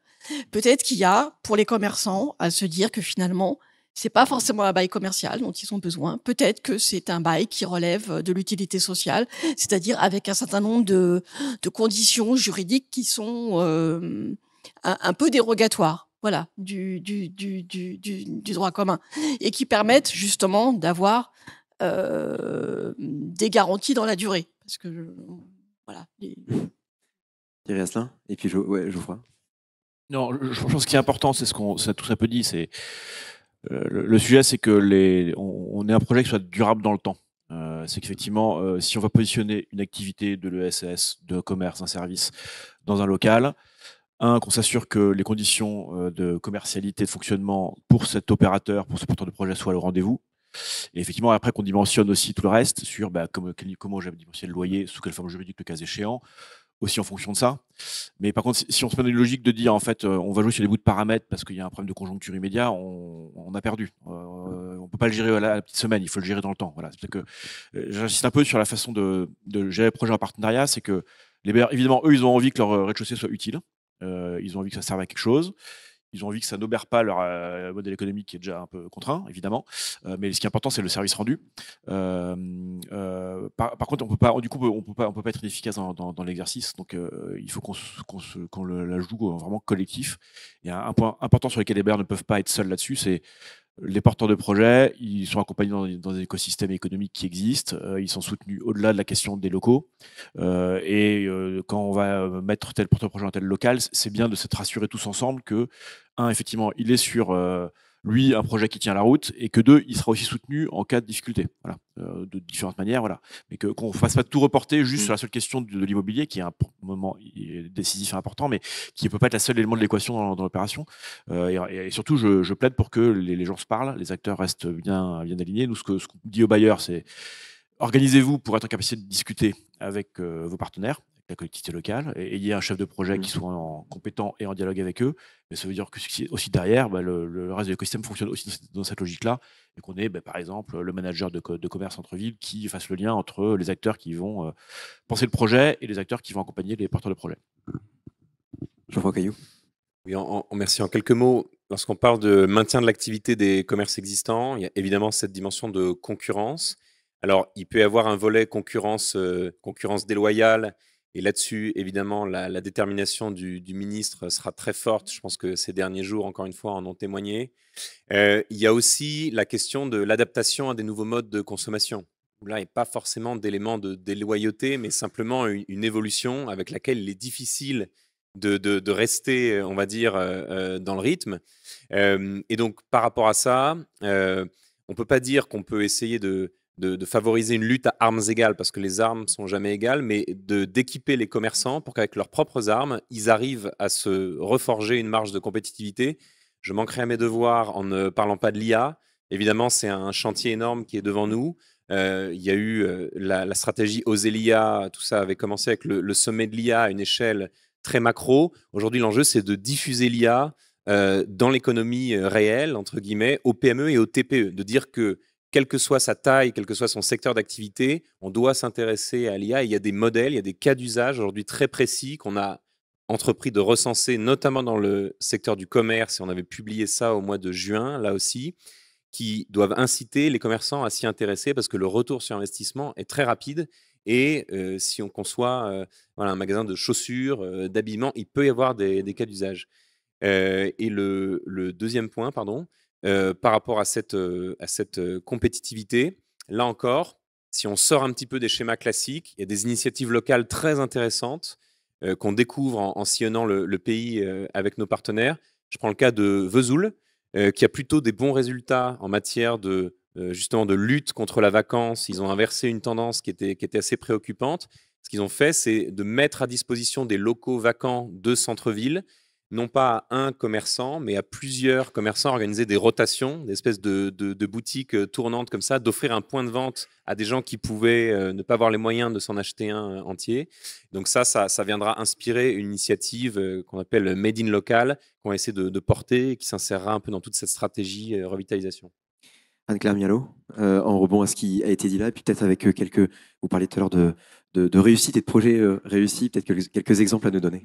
Peut-être qu'il y a, pour les commerçants, à se dire que finalement, c'est pas forcément un bail commercial dont ils ont besoin. Peut-être que c'est un bail qui relève de l'utilité sociale, c'est-à-dire avec un certain nombre de conditions juridiques qui sont un peu dérogatoires, voilà, du droit commun, et qui permettent justement d'avoir des garanties dans la durée. Parce que voilà. Thierry Asselin, et puis Geoffroy. Non, je pense que ce qui est important, c'est ce qu'on a tous un peu dit, c'est le sujet, c'est que on ait un projet qui soit durable dans le temps. C'est qu'effectivement, si on va positionner une activité de l'ESS, de commerce, un service dans un local, qu'on s'assure que les conditions de commercialité, de fonctionnement pour cet opérateur, pour ce porteur de projet soient au rendez-vous. Et effectivement, après qu'on dimensionne aussi tout le reste sur comment j'avais dimensionné le loyer, sous quelle forme juridique le cas échéant, aussi en fonction de ça. Mais par contre, si on se met dans une logique de dire en fait on va jouer sur des bouts de paramètres parce qu'il y a un problème de conjoncture immédiat, on a perdu. On peut pas le gérer à la petite semaine, il faut le gérer dans le temps. Voilà. C'est que j'insiste un peu sur la façon de gérer le projet en partenariat, c'est que les bailleurs, évidemment, eux, ils ont envie que leur rez-de-chaussée soit utile. Ils ont envie que ça serve à quelque chose. Ils ont envie que ça n'obère pas leur modèle économique qui est déjà un peu contraint, évidemment. Mais ce qui est important, c'est le service rendu. Par contre, on peut pas être inefficace dans l'exercice. Donc, il faut qu'on la joue vraiment collectif. Il y a un point important sur lequel les bailleurs ne peuvent pas être seuls là-dessus, c'est les porteurs de projets. Ils sont accompagnés dans des écosystèmes économiques qui existent. Ils sont soutenus au-delà de la question des locaux. Quand on va mettre tel porteur de projet dans tel local, c'est bien de se rassurer tous ensemble que, effectivement, il est sur lui un projet qui tient la route, et que deux, il sera aussi soutenu en cas de difficulté, voilà, de différentes manières, voilà. Mais qu'on ne fasse pas tout reporter juste sur la seule question de l'immobilier, qui est un moment décisif et important, mais qui ne peut pas être la seule élément de l'équation dans l'opération. Et surtout, je plaide pour que les gens se parlent, les acteurs restent bien alignés. Nous, ce qu'on dit aux bailleurs, c'est organisez-vous pour être en capacité de discuter avec vos partenaires, avec la collectivité locale, et ayez un chef de projet qui soit compétent et en dialogue avec eux. Mais ça veut dire que aussi derrière, le reste de l'écosystème fonctionne aussi dans cette logique-là, et qu'on ait, par exemple, le manager de commerce centre-ville qui fasse le lien entre les acteurs qui vont penser le projet et les acteurs qui vont accompagner les porteurs de projet. Jean-François Cailloux. Oui, merci. En quelques mots, lorsqu'on parle de maintien de l'activité des commerces existants, il y a évidemment cette dimension de concurrence. Alors, il peut y avoir un volet concurrence déloyale, et là-dessus, évidemment, la détermination du ministre sera très forte. Je pense que ces derniers jours, encore une fois, en ont témoigné. Il y a aussi la question de l'adaptation à des nouveaux modes de consommation. Là, il n'y a pas forcément d'éléments de déloyauté, mais simplement une évolution avec laquelle il est difficile de rester, on va dire, dans le rythme. Et donc, par rapport à ça, on ne peut pas dire qu'on peut essayer de favoriser une lutte à armes égales, parce que les armes ne sont jamais égales, mais d'équiper les commerçants pour qu'avec leurs propres armes, ils arrivent à se reforger une marge de compétitivité. Je manquerai à mes devoirs en ne parlant pas de l'IA. Évidemment, c'est un chantier énorme qui est devant nous. Il y a eu la stratégie Oser l'IA, tout ça avait commencé avec le sommet de l'IA à une échelle très macro. Aujourd'hui, l'enjeu, c'est de diffuser l'IA dans l'économie réelle, entre guillemets, aux PME et aux TPE, de dire que quelle que soit sa taille, quel que soit son secteur d'activité, on doit s'intéresser à l'IA. Il y a des modèles, il y a des cas d'usage aujourd'hui très précis qu'on a entrepris de recenser, notamment dans le secteur du commerce, et on avait publié ça au mois de juin, là aussi, qui doivent inciter les commerçants à s'y intéresser parce que le retour sur investissement est très rapide. Et si on conçoit un magasin de chaussures, d'habillement, il peut y avoir des cas d'usage. Et le deuxième point, par rapport à cette compétitivité, là encore, si on sort un petit peu des schémas classiques, il y a des initiatives locales très intéressantes qu'on découvre en sillonnant le pays avec nos partenaires. Je prends le cas de Vesoul, qui a plutôt des bons résultats en matière justement de lutte contre la vacance. Ils ont inversé une tendance qui était assez préoccupante. Ce qu'ils ont fait, c'est de mettre à disposition des locaux vacants de centre-ville, non pas à un commerçant, mais à plusieurs commerçants, organiser des rotations, des espèces de boutiques tournantes comme ça, d'offrir un point de vente à des gens qui pouvaient ne pas avoir les moyens de s'en acheter un entier. Donc ça viendra inspirer une initiative qu'on appelle Made in Local, qu'on va essayer de porter et qui s'insérera un peu dans toute cette stratégie revitalisation. Anne-Claire Mialot, en rebond à ce qui a été dit là, et puis peut-être avec vous parliez tout à l'heure de réussite et de projets réussis, peut-être quelques exemples à nous donner.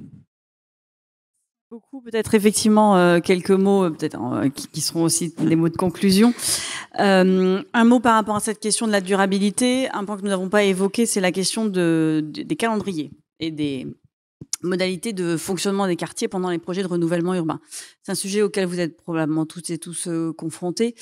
Beaucoup, peut-être effectivement quelques mots qui seront aussi des mots de conclusion. Un mot par rapport à cette question de la durabilité. Un point que nous n'avons pas évoqué, c'est la question des calendriers et des modalités de fonctionnement des quartiers pendant les projets de renouvellement urbain. C'est un sujet auquel vous êtes probablement toutes et tous confrontés.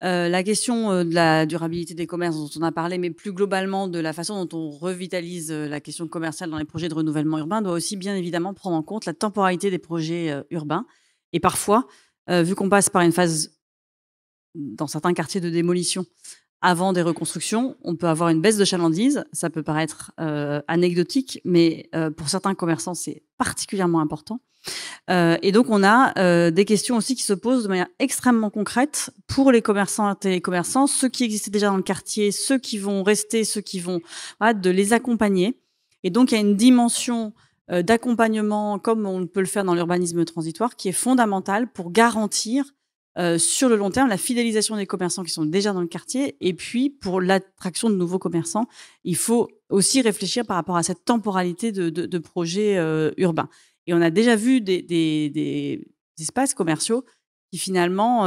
La question de la durabilité des commerces dont on a parlé, mais plus globalement de la façon dont on revitalise la question commerciale dans les projets de renouvellement urbain doit aussi bien évidemment prendre en compte la temporalité des projets urbains. Et parfois, vu qu'on passe par une phase dans certains quartiers de démolition avant des reconstructions, on peut avoir une baisse de chalandise. Ça peut paraître anecdotique, mais pour certains commerçants, c'est particulièrement important. Et donc, on a des questions aussi qui se posent de manière extrêmement concrète pour les commerçantes et les commerçants, ceux qui existaient déjà dans le quartier, ceux qui vont rester, ceux qui vont, de les accompagner. Et donc, il y a une dimension d'accompagnement, comme on peut le faire dans l'urbanisme transitoire, qui est fondamentale pour garantir sur le long terme, la fidélisation des commerçants qui sont déjà dans le quartier. Et puis, pour l'attraction de nouveaux commerçants, il faut aussi réfléchir par rapport à cette temporalité de projets urbains. Et on a déjà vu des espaces commerciaux qui finalement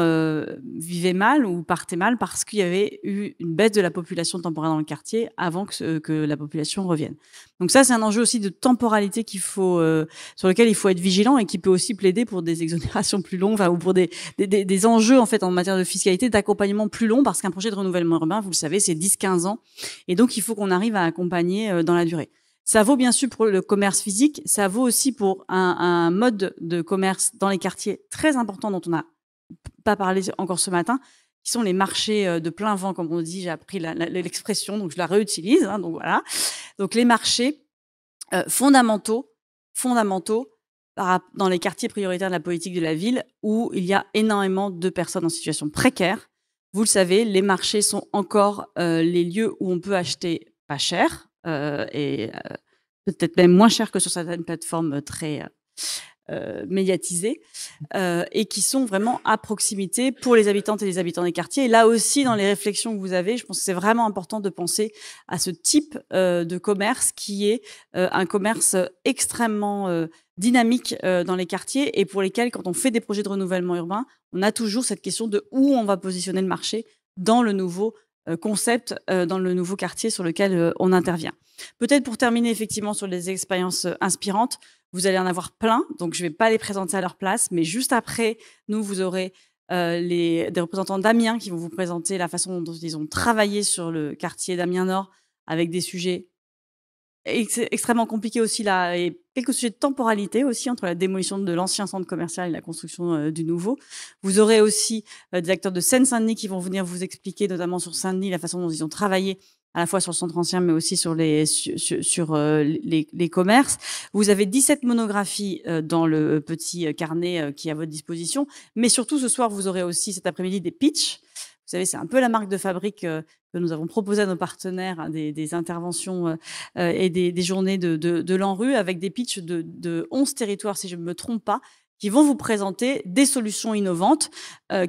vivaient mal ou partaient mal parce qu'il y avait eu une baisse de la population temporaire dans le quartier avant que la population revienne. Donc ça, c'est un enjeu aussi de temporalité sur lequel il faut être vigilant et qui peut aussi plaider pour des exonérations plus longues, ou pour des enjeux en fait en matière de fiscalité, d'accompagnement plus long, parce qu'un projet de renouvellement urbain, vous le savez, c'est 10-15 ans. Et donc, il faut qu'on arrive à accompagner dans la durée. Ça vaut bien sûr pour le commerce physique, ça vaut aussi pour un mode de commerce dans les quartiers très important dont on n'a pas parlé encore ce matin, qui sont les marchés de plein vent, comme on dit. J'ai appris l'expression, donc je la réutilise. Donc voilà. Donc les marchés fondamentaux dans les quartiers prioritaires de la politique de la ville où il y a énormément de personnes en situation précaire. Vous le savez, les marchés sont encore les lieux où on peut acheter pas cher, et peut-être même moins cher que sur certaines plateformes très médiatisées, et qui sont vraiment à proximité pour les habitantes et les habitants des quartiers. Et là aussi, dans les réflexions que vous avez, je pense que c'est vraiment important de penser à ce type de commerce qui est un commerce extrêmement dynamique dans les quartiers et pour lesquels, quand on fait des projets de renouvellement urbain, on a toujours cette question de où on va positionner le marché dans le nouveau concept, dans le nouveau quartier sur lequel on intervient. Peut-être pour terminer effectivement sur les expériences inspirantes, vous allez en avoir plein, donc je ne vais pas les présenter à leur place, mais juste après, vous aurez des représentants d'Amiens qui vont vous présenter la façon dont ils ont travaillé sur le quartier d'Amiens-Nord avec des sujets extrêmement compliqués aussi là, et quelques sujets de temporalité aussi entre la démolition de l'ancien centre commercial et la construction du nouveau. Vous aurez aussi des acteurs de Seine-Saint-Denis qui vont venir vous expliquer, notamment sur Saint-Denis, la façon dont ils ont travaillé à la fois sur le centre ancien, mais aussi sur les commerces. Vous avez 17 monographies dans le petit carnet qui est à votre disposition. Mais surtout, ce soir, vous aurez aussi cet après-midi des pitchs. Vous savez, c'est un peu la marque de fabrique que nous avons proposé à nos partenaires, des interventions et des journées de l'ANRU avec des pitchs de 11 territoires, si je ne me trompe pas, qui vont vous présenter des solutions innovantes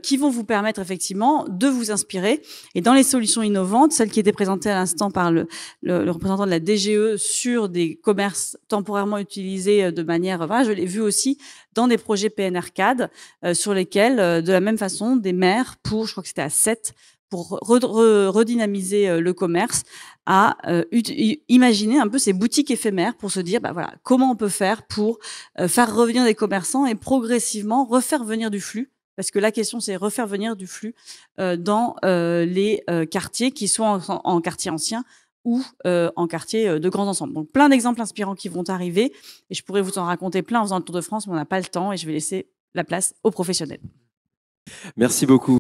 qui vont vous permettre effectivement de vous inspirer. Et dans les solutions innovantes, celle qui était présentée à l'instant par le représentant de la DGE sur des commerces temporairement utilisés de manière... Voilà, je l'ai vu aussi dans des projets PNR-CAD sur lesquels, de la même façon, des maires, je crois que c'était à 7, pour redynamiser le commerce, à imaginer un peu ces boutiques éphémères pour se dire, voilà, comment on peut faire pour faire revenir des commerçants et progressivement refaire venir du flux. Parce que la question, c'est refaire venir du flux dans les quartiers qui sont en quartier ancien ou en quartier de grands ensembles. Donc, plein d'exemples inspirants qui vont arriver. Et je pourrais vous en raconter plein en faisant le tour de France, mais on n'a pas le temps et je vais laisser la place aux professionnels. Merci beaucoup.